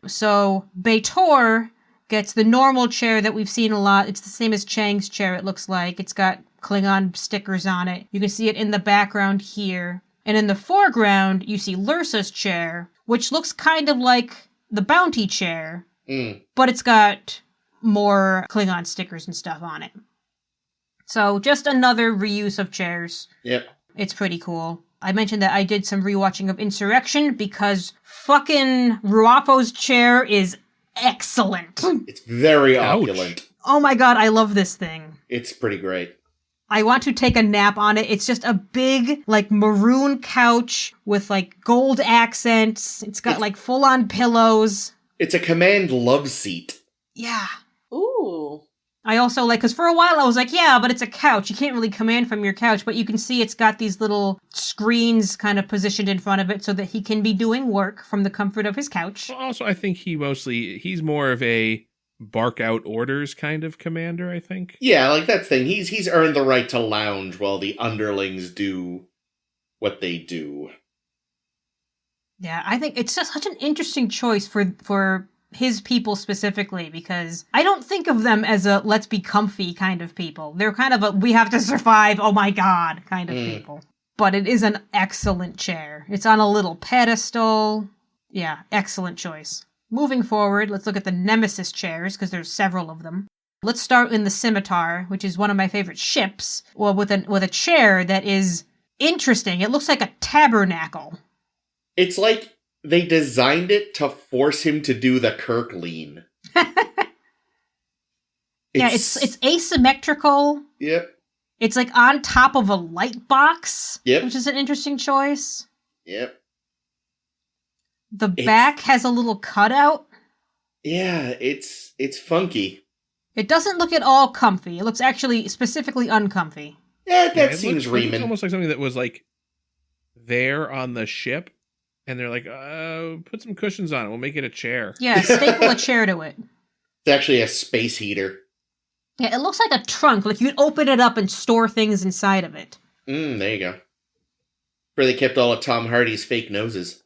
So B'Etor gets the normal chair that we've seen a lot. It's the same as Chang's chair, it looks like. It's got Klingon stickers on it. You can see it in the background here. And in the foreground, you see Lursa's chair, which looks kind of like the Bounty chair, but it's got more Klingon stickers and stuff on it. So just another reuse of chairs. Yep. It's pretty cool. I mentioned that I did some rewatching of Insurrection because fucking Ruafo's chair is excellent. It's very opulent. Oh my god, I love this thing. It's pretty great. I want to take a nap on it. It's just a big, like, maroon couch with, like, gold accents. It's got, like, full-on pillows. It's a command love seat. Yeah. Ooh. I also like, because for a while I was like, yeah, but it's a couch. You can't really command from your couch, but you can see it's got these little screens kind of positioned in front of it so that he can be doing work from the comfort of his couch. Well, also, I think he's more of a bark out orders kind of commander, I think. Yeah, like that thing. He's earned the right to lounge while the underlings do what they do. Yeah, I think it's just such an interesting choice for his people specifically, because I don't think of them as a let's be comfy kind of people. They're kind of a we have to survive, oh my god kind of people. But it is an excellent chair. It's on a little pedestal. Yeah, excellent choice. Moving forward, let's look at the Nemesis chairs, because there's several of them. Let's start in the Scimitar, which is one of my favorite ships, well, with a chair that is interesting. It looks like a tabernacle. It's like they designed it to force him to do the Kirk lean. Yeah, it's asymmetrical. Yep. It's like on top of a light box, Yep. which is an interesting choice. Yep. The back has a little cutout. Yeah, it's funky. It doesn't look at all comfy. It looks actually specifically uncomfy. Yeah, that it seems looks Riemann. almost like something that was like there on the ship, and they're like, put some cushions on it. We'll make it a chair. Yeah, staple a chair to it. It's actually a space heater. Yeah, it looks like a trunk. Like you'd open it up and store things inside of it. There you go. Where they kept all of Tom Hardy's fake noses.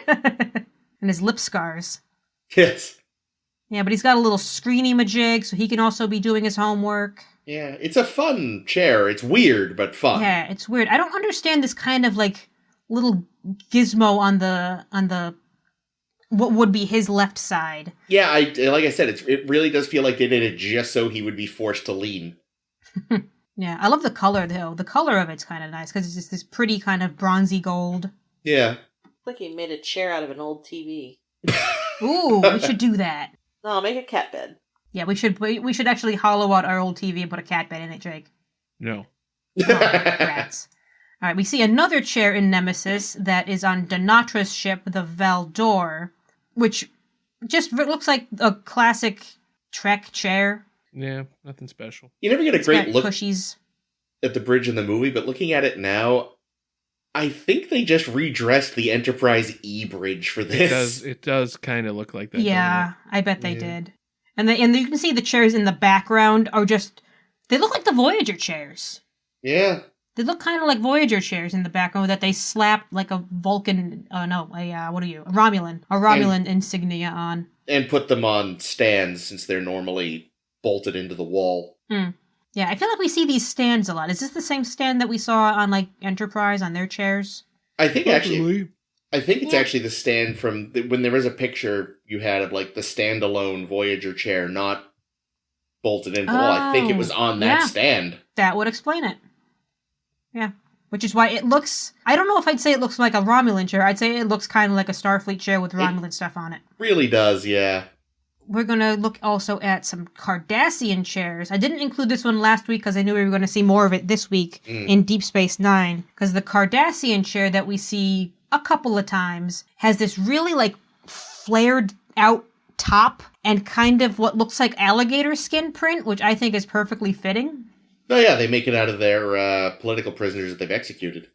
And his lip scars. Yes. Yeah, but he's got a little screeny majig, so he can also be doing his homework. Yeah, it's a fun chair. It's weird, but fun. Yeah, it's weird. I don't understand this kind of like little gizmo on the what would be his left side. Yeah, like I said, it really does feel like they did it just so he would be forced to lean. Yeah, I love the color though. The color of it's kind of nice because it's just this pretty kind of bronzy gold. Yeah. Like he made a chair out of an old TV. Ooh, we should do that. No, make a cat bed. Yeah, we should actually hollow out our old TV and put a cat bed in it, Jake. No. Oh, rats. All right, we see another chair in Nemesis that is on Donatra's ship, the Valdor, which just looks like a classic Trek chair. Yeah, nothing special. You never get a great look cushies at the bridge in the movie, but looking at it now, I think they just redressed the Enterprise E bridge for this. It does kind of look like that. Yeah, I bet they did. And you can see the chairs in the background are they look like the Voyager chairs. Yeah. They look kind of like Voyager chairs in the background that they slapped like a Vulcan, a Romulan insignia on. And put them on stands since they're normally bolted into the wall. Yeah, I feel like we see these stands a lot. Is this the same stand that we saw on like Enterprise on their chairs? I think it's actually the stand from when there was a picture you had of like the standalone Voyager chair, not bolted into the wall. I think it was on that stand. That would explain it. Yeah. Which is why it looks... I don't know if I'd say it looks like a Romulan chair. I'd say it looks kind of like a Starfleet chair with Romulan stuff on it. Really does, yeah. we're going to look also at some Cardassian chairs. I didn't include this one last week because I knew we were going to see more of it this week in Deep Space Nine. Because the Cardassian chair that we see a couple of times has this really, like, flared out top and kind of what looks like alligator skin print, which I think is perfectly fitting. Oh yeah, they make it out of their political prisoners that they've executed.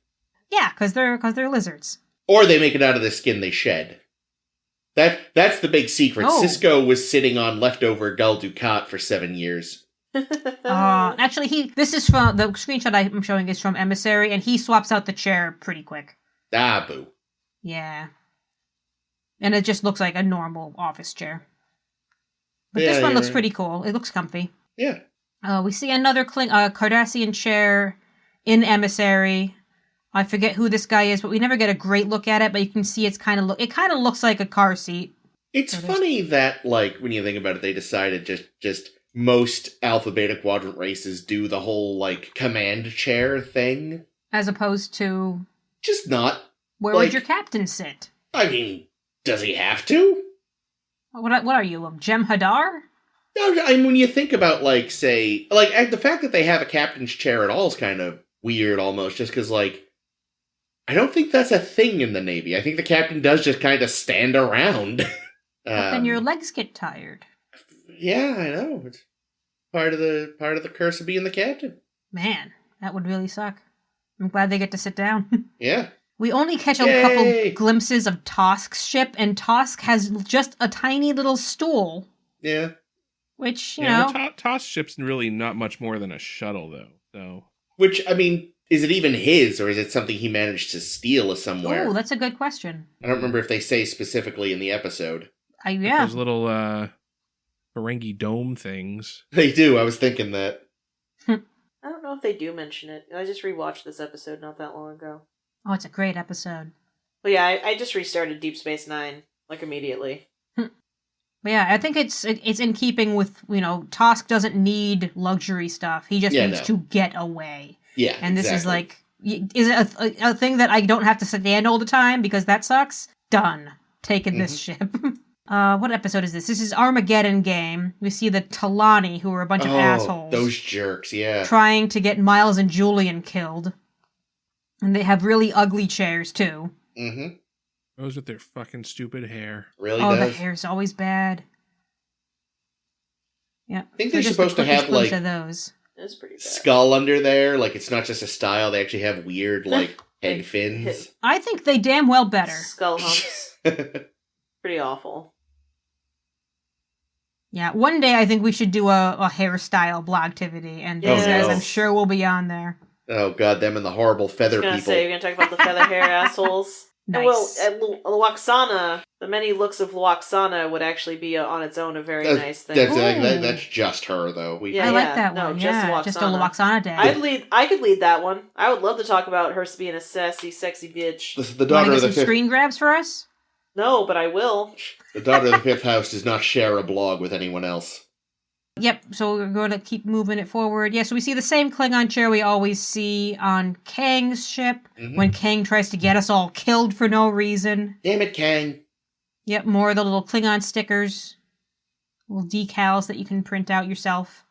Yeah, because they're lizards. Or they make it out of the skin they shed. That's the big secret. Oh. Sisko was sitting on leftover Gul Dukat for 7 years. Actually, this is from the screenshot I'm showing is from Emissary, and he swaps out the chair pretty quick. Ah, boo. Yeah. And it just looks like a normal office chair. But Yeah, this one you're looks right. pretty cool. It looks comfy. Yeah. We see another Cardassian chair in Emissary. I forget who this guy is, but we never get a great look at it, but you can see it kind of looks like a car seat. It's funny that, like, when you think about it, they decided just most Alpha Beta Quadrant races do the whole, like, command chair thing. As opposed to, Just not. where Like- would your captain sit? I mean, does he have to? What are you, Jem Hadar? No, I mean, when you think about, like, say, like, the fact that they have a captain's chair at all is kind of weird, almost, just because, like, I don't think that's a thing in the Navy. I think the captain does just kind of stand around. But then your legs get tired. Yeah, I know. It's part of the curse of being the captain. Man, that would really suck. I'm glad they get to sit down. Yeah. We only catch a Yay! couple glimpses of Tosk's ship, and Tosk has just a tiny little stool, Yeah. which, you Yeah, know... well, Toss ship's really not much more than a shuttle, though. So Which, I mean, is it even his, or is it something he managed to steal somewhere? Oh, that's a good question. I don't remember if they say specifically in the episode. Yeah. those little Ferengi dome things. They do, I was thinking that. I don't know if they do mention it. I just rewatched this episode not that long ago. Oh, it's a great episode. But yeah, I just restarted Deep Space Nine, like, immediately. But yeah, I think it's in keeping with, you know, Tosk doesn't need luxury stuff. He just needs to get away. Yeah, And this is exactly. like, is it a thing that I don't have to stand all the time because that sucks? Done. Taking this ship. What episode is this? This is Armageddon Game. We see the Talani, who are a bunch of assholes. Those jerks, yeah. Trying to get Miles and Julian killed. And they have really ugly chairs, too. Mm-hmm. Those with their fucking stupid hair. Really Oh, does. the hair's always bad. Yeah. I think So they're just supposed the to have, quickest glimpse like, of those. It's pretty bad. skull under there. Like, it's not just a style. They actually have weird, like, head fins. I think they damn well better. Skull humps. Pretty awful. Yeah, one day I think we should do a hairstyle blogtivity, and these Yeah. guys no. I'm sure will be on there. Oh, God, them and the horrible I feather was gonna people. say, you're gonna talk about the feather hair assholes. Nice. Well, at Luoxana, the many looks of Luoxana would actually be on its own a very nice thing. That's just her, though. I like that no, one. just Yeah, just a Luoxana. Luoxana day. I could lead that one. I would love to talk about her being a sassy, sexy bitch. The You want daughter to of get the some fifth. screen grabs for us? No, but I will. The daughter of the fifth house does not share a blog with anyone else. Yep, so we're going to keep moving it forward. Yeah, so we see the same Klingon chair we always see on Kang's ship when Kang tries to get us all killed for no reason. Damn it, Kang. Yep, more of the little Klingon stickers. Little decals that you can print out yourself.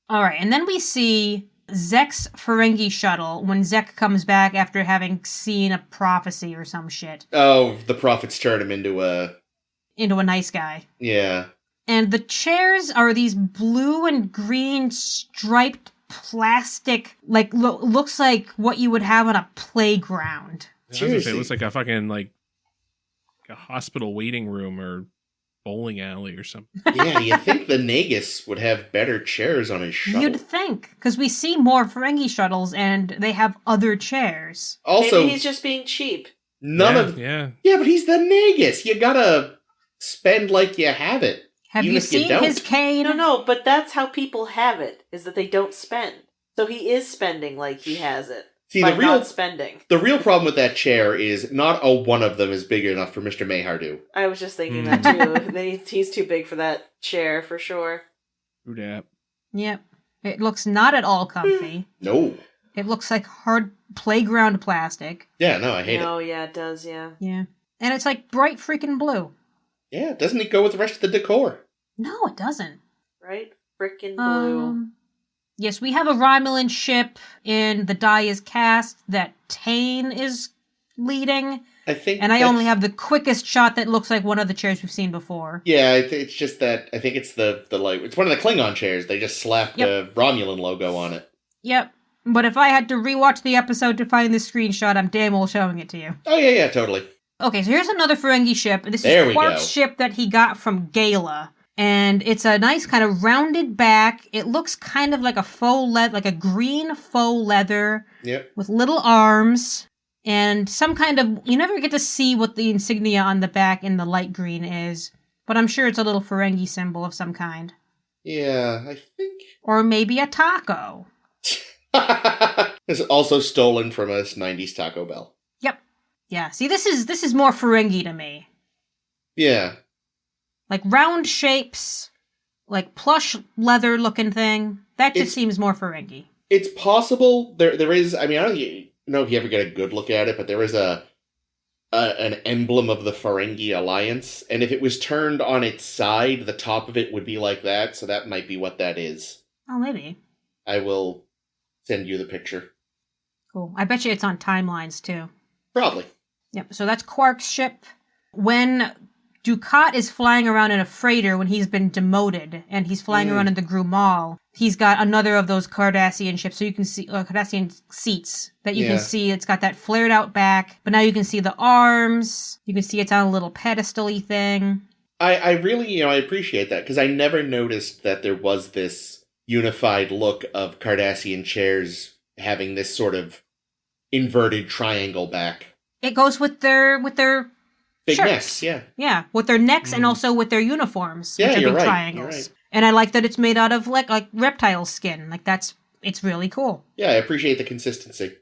Alright, and then we see Zek's Ferengi shuttle when Zek comes back after having seen a prophecy or some shit. Oh, the prophets turn him into a... Into a nice guy. Yeah. And the chairs are these blue and green striped plastic, like, looks like what you would have on a playground. I was gonna say, Seriously. it looks like a fucking like a hospital waiting room or bowling alley or something. Yeah, you think the Nagus would have better chairs on his shuttle. You'd think, because we see more Ferengi shuttles and they have other chairs. Also, Maybe he's just being cheap. none yeah, of... yeah. Yeah, but he's the Nagus. You gotta spend like you have it. Have Even you if you seen don't. his cane? No, but that's how people have it, is that they don't spend. So he is spending like he has it. See, by the real not spending. the real problem with that chair is not one of them is big enough for Mr. Mayhardu. I was just thinking that too. He's too big for that chair, for sure. Who dat? Yep. It looks not at all comfy. No. It looks like hard playground plastic. Yeah, no, I hate Oh, yeah, it does, yeah. Yeah. And it's like bright freaking blue. Yeah, doesn't it go with the rest of the decor? No, it doesn't. Right? Frickin' blue. Yes, we have a Romulan ship in the die is cast that Tayin is leading. I think, and I only have the quickest shot that looks like one of the chairs we've seen before. Yeah, it's just that I think it's the like it's one of the Klingon chairs. They just slapped the Romulan logo on it. Yep. But if I had to rewatch the episode to find this screenshot, I'm damn well showing it to you. Oh yeah, totally. Okay, so here's another Ferengi ship. This There is we Quark's go. ship that he got from Gala. And it's a nice kind of rounded back. It looks kind of like a faux leather, like a green faux leather. Yep. With little arms. And some kind of, you never get to see what the insignia on the back in the light green is. But I'm sure it's a little Ferengi symbol of some kind. Yeah, I think. Or maybe a taco. It's also stolen from a 90s Taco Bell. Yep. Yeah, see, this is more Ferengi to me. Yeah. Like round shapes, like plush leather looking thing. That just seems more Ferengi. It's possible. There is, I mean, I don't know if you ever get a good look at it, but there is an emblem of the Ferengi Alliance, and if it was turned on its side, the top of it would be like that, so that might be what that is. Oh, maybe. I will send you the picture. Cool. I bet you it's on timelines, too. Probably. Yep, so that's Quark's ship. When Dukat is flying around in a freighter when he's been demoted, and he's flying around in the Grumal, he's got another of those Cardassian ships, so you can see, Cardassian seats, that you can see. It's got that flared out back, but now you can see the arms, you can see it's on a little pedestal-y thing. I really, I appreciate that, because I never noticed that there was this unified look of Cardassian chairs having this sort of inverted triangle back. It goes with their Big shirts. necks, yeah. Yeah, with their necks and also with their uniforms, Yeah, which are you're big right, triangles. you're right. And I like that it's made out of like reptile skin. Like it's really cool. Yeah, I appreciate the consistency.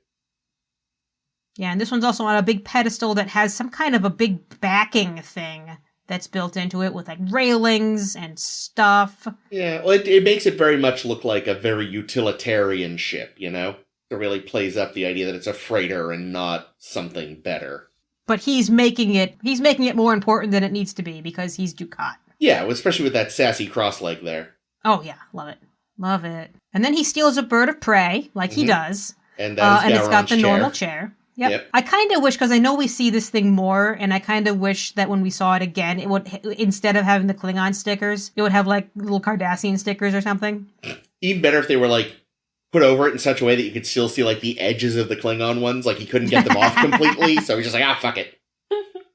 Yeah, and this one's also on a big pedestal that has some kind of a big backing thing that's built into it with like railings and stuff. Yeah, well, it makes it very much look like a very utilitarian ship, It really plays up the idea that it's a freighter and not something better. But he's making it more important than it needs to be because he's Dukat. Yeah, especially with that sassy cross-leg there. Oh yeah, love it. Love it. And then he steals a bird of prey, like he does. And that is it's got the Gowron's normal chair. Yep. I kind of wish, because I know we see this thing more, and I kind of wish that when we saw it again, it would, instead of having the Klingon stickers, it would have like little Cardassian stickers or something. Even better if they were like put over it in such a way that you could still see like the edges of the Klingon ones, like he couldn't get them off completely, so he's just like, fuck it.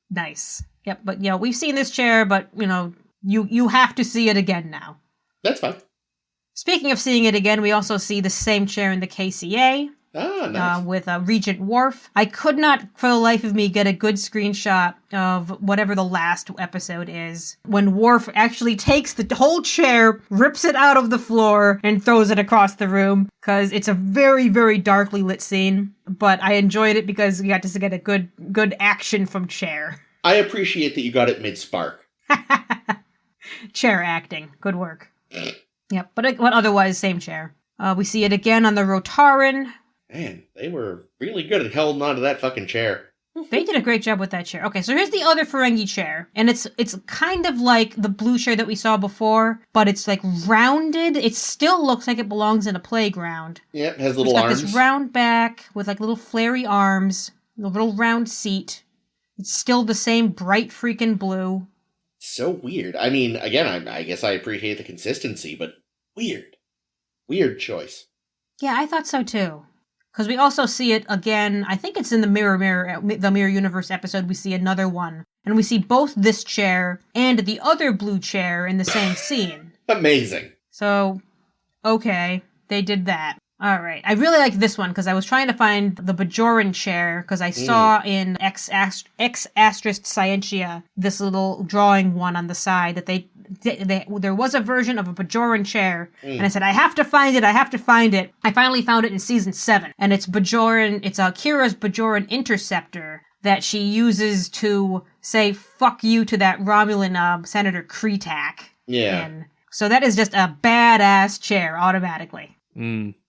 Nice. Yep, but we've seen this chair, but you have to see it again now. That's fine. Speaking of seeing it again, we also see the same chair in the KCA. Ah, nice. With Regent Worf. I could not, for the life of me, get a good screenshot of whatever the last episode is, when Worf actually takes the whole chair, rips it out of the floor, and throws it across the room, because it's a very, very darkly lit scene, but I enjoyed it because we got to get a good action from chair. I appreciate that you got it mid-spark. Chair acting. Good work. Yep, but otherwise, same chair. We see it again on the Rotaran. Man, they were really good at holding on to that fucking chair. They did a great job with that chair. Okay, so here's the other Ferengi chair. And it's kind of like the blue chair that we saw before, but it's like rounded. It still looks like it belongs in a playground. Yeah, it has little arms. It's got this round back with like little flary arms, a little round seat. It's still the same bright freaking blue. So weird. I mean, again, I guess I appreciate the consistency, but weird. Weird choice. Yeah, I thought so too. Because we also see it again, I think it's in the the Mirror Universe episode, we see another one. And we see both this chair and the other blue chair in the same scene. Amazing. So, okay, they did that. All right. I really like this one because I was trying to find the Bajoran chair because I saw in X Asterisk Scientia this little drawing one on the side that there was a version of a Bajoran chair, and I said, I have to find it. I finally found it in season 7, and it's Bajoran. It's Kira's Bajoran interceptor that she uses to say "fuck you" to that Romulan Senator Kretak. Yeah. And so that is just a badass chair automatically.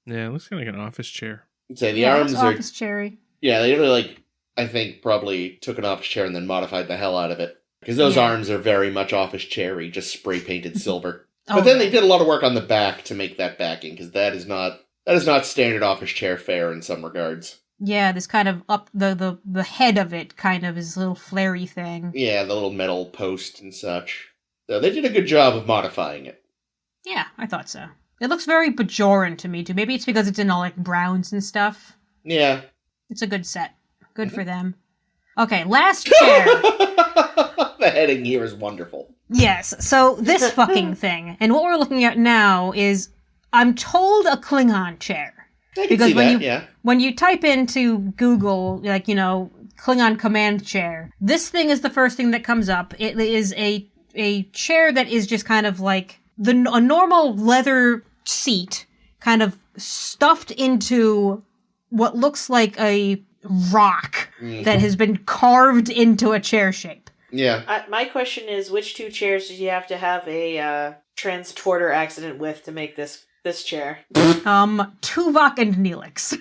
Yeah, it looks kind of like an office chair. I'd say the arms are office cherry. Yeah, they really I think probably took an office chair and then modified the hell out of it. Because those Yeah. arms are very much office cherry, just spray painted silver. Oh, But then they did a lot of work on the back to make that backing, because that is not standard office chair fare in some regards. Yeah, this kind of up the head of it kind of is a little flary thing. Yeah, the little metal post and such. So they did a good job of modifying it. Yeah, I thought so. It looks very Bajoran to me too. Maybe it's because it's in all like browns and stuff. Yeah. It's a good set. Good for them. Okay, last chair. The heading here is wonderful. Yes, so this fucking thing. And what we're looking at now is, I'm told, a Klingon chair. I can Because see when that, yeah. When you type into Google, like, Klingon command chair, this thing is the first thing that comes up. It is a chair that is just kind of like a normal leather seat, kind of stuffed into what looks like a rock that has been carved into a chair shape. Yeah. My question is, which two chairs did you have to have a transporter accident with to make this chair? Tuvok and Neelix.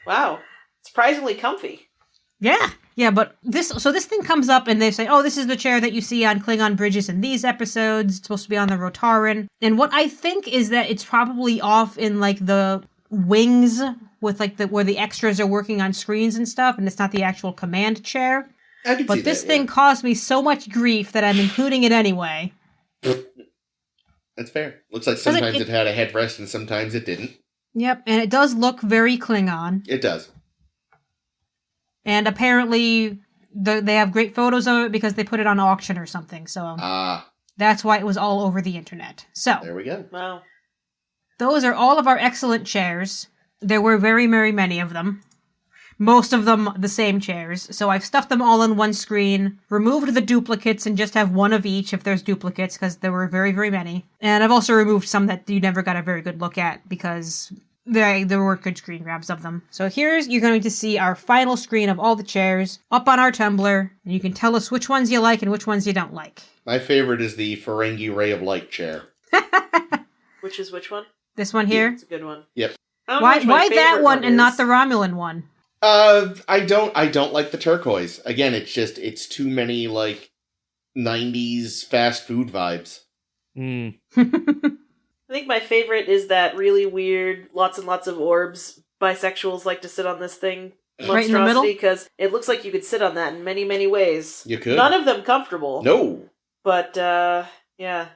Wow. Surprisingly comfy. Yeah, but this thing comes up and they say, oh, this is the chair that you see on Klingon bridges in these episodes. It's supposed to be on the Rotaran. And what I think is that it's probably off in like the wings with like where the extras are working on screens and stuff, and it's not the actual command chair. I can see But this that, thing caused me so much grief that I'm including it anyway. That's fair. Looks like sometimes it had a headrest and sometimes it didn't. Yep, and it does look very Klingon. It does. And apparently they have great photos of it because they put it on auction or something. So that's why it was all over the internet. So there we go. Wow. Those are all of our excellent chairs. There were very, very many of them. Most of them the same chairs. So I've stuffed them all on one screen, removed the duplicates, and just have one of each if there's duplicates, because there were very, very many. And I've also removed some that you never got a very good look at, because there were good screen grabs of them. So you're going to see our final screen of all the chairs up on our Tumblr, and you can tell us which ones you like and which ones you don't like. My favorite is the Ferengi Ray of Light chair. Which is which one? This one here? It's a good one. Yep. Why that one and not the Romulan one? I don't like the turquoise. Again, it's too many like 90s fast food vibes. I think my favorite is that really weird, lots and lots of orbs bisexuals like to sit on this thing Right in the middle? because it looks like you could sit on that in many, many ways. You could. None of them comfortable. No. But, yeah.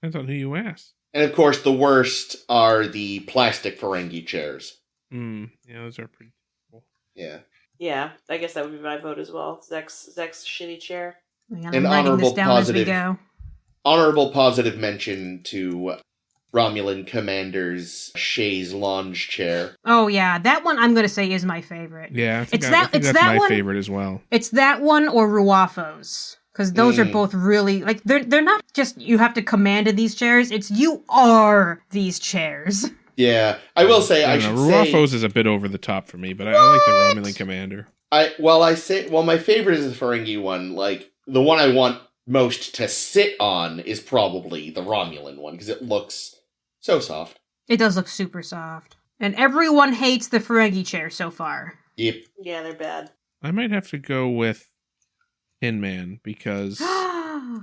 Depends on who you ask. And of course, the worst are the plastic Ferengi chairs. Yeah, those are pretty cool. Yeah. Yeah, I guess that would be my vote as well. Zek's shitty chair. Hang on, An I'm writing this honorable down as we positive. go. Honorable positive mention to Romulan Commander's chaise lounge chair. Oh yeah, that one I'm going to say is my favorite. Yeah, I think It's that's that my one? favorite as well. It's that one or Ruafo's. Because those are both really, like, they're not just you have to command in these chairs, it's you are these chairs. Yeah, I will say, I should say... Ruafo's is a bit over the top for me, but I like the Romulan Commander. My favorite is the Ferengi one. Like, the one I want most to sit on is probably the Romulan one, because it looks so soft. It does look super soft. And everyone hates the Ferengi chair so far. Yep. Yeah, they're bad. I might have to go with Tin Man, because, I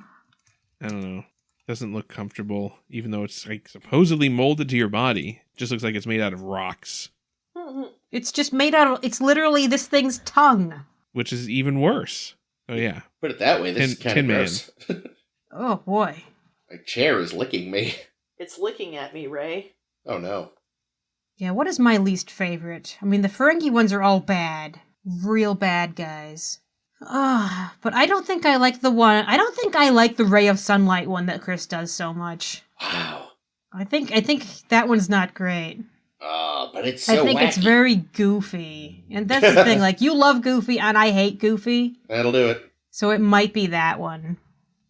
don't know, doesn't look comfortable, even though it's like supposedly molded to your body. It just looks like it's made out of rocks. It's just made out of, it's literally this thing's tongue. Which is even worse. So yeah. Put it that way, this is kind of Tin Man. gross. Oh boy. My chair is licking me. It's licking at me, Ray. Oh no. Yeah, what is my least favorite? I mean, the Ferengi ones are all bad. Real bad guys. But I don't think I like the Ray of Sunlight one that Chris does so much. Wow. I think that one's not great. But it's so I think wacky. it's very goofy. And that's the thing, like, you love Goofy and I hate Goofy. That'll do it. So it might be that one.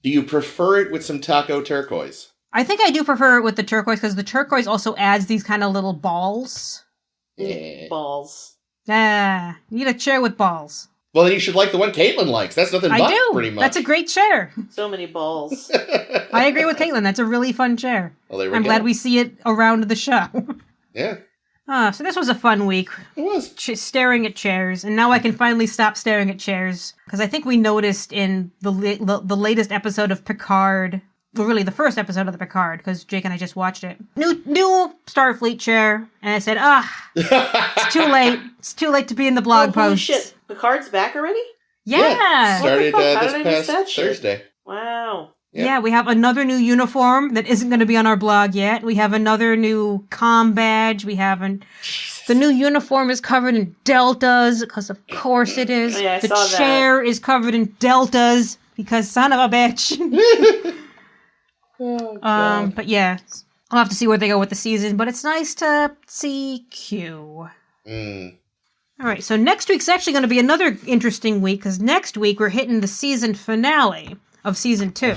Do you prefer it with some Taco Turquoise? I think I do prefer it with the turquoise because the turquoise also adds these kind of little balls. Yeah. Balls. You need a chair with balls. Well, then you should like the one Caitlin likes. That's nothing I but, do. pretty much. That's a great chair. So many balls. I agree with Caitlin. That's a really fun chair. Well, there we I'm go. glad we see it around the show. Yeah. So this was a fun week. It was. Staring at chairs, and now I can finally stop staring at chairs because I think we noticed in the latest episode of Picard, well, really the first episode of the Picard, because Jake and I just watched it. New Starfleet chair, and I said, it's too late. It's too late to be in the blog Holy post. shit! Picard's back already? Yeah. Started What the fuck? How this did I miss that past shit? Thursday. Wow. Yeah, we have another new uniform that isn't going to be on our blog yet. We have another new comm badge. The new uniform is covered in deltas, because of course it is. Oh, yeah, I the saw that. chair is covered in deltas, because son of a bitch. But yeah, I'll have to see where they go with the season, but it's nice to see Q. All right, so next week's actually going to be another interesting week, because next week we're hitting the season finale of season 2.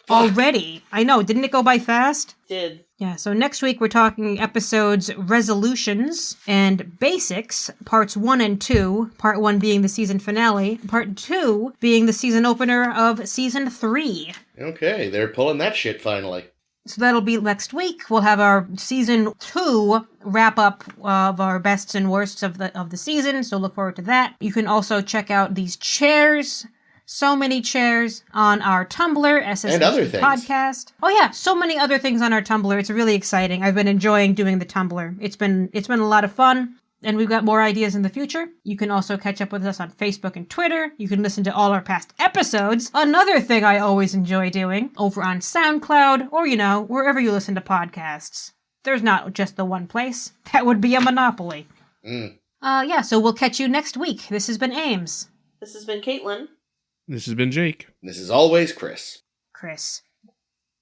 Already? I know, didn't it go by fast? Did. Yeah, so next week we're talking episodes Resolutions and Basics, parts 1 and 2, part 1 being the season finale, part 2 being the season opener of season 3. Okay, they're pulling that shit finally. So that'll be next week. We'll have our season 2 wrap-up of our bests and worsts of the season, so look forward to that. You can also check out these chairs. So many chairs on our Tumblr, And other SSHP things. Podcast. Oh yeah, so many other things on our Tumblr. It's really exciting. I've been enjoying doing the Tumblr. It's been a lot of fun, and we've got more ideas in the future. You can also catch up with us on Facebook and Twitter. You can listen to all our past episodes. Another thing I always enjoy doing over on SoundCloud or, wherever you listen to podcasts. There's not just the one place. That would be a monopoly. So we'll catch you next week. This has been Ames. This has been Caitlin. This has been Jake. This is always Chris. Chris,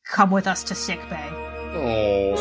come with us to sickbay. Oh.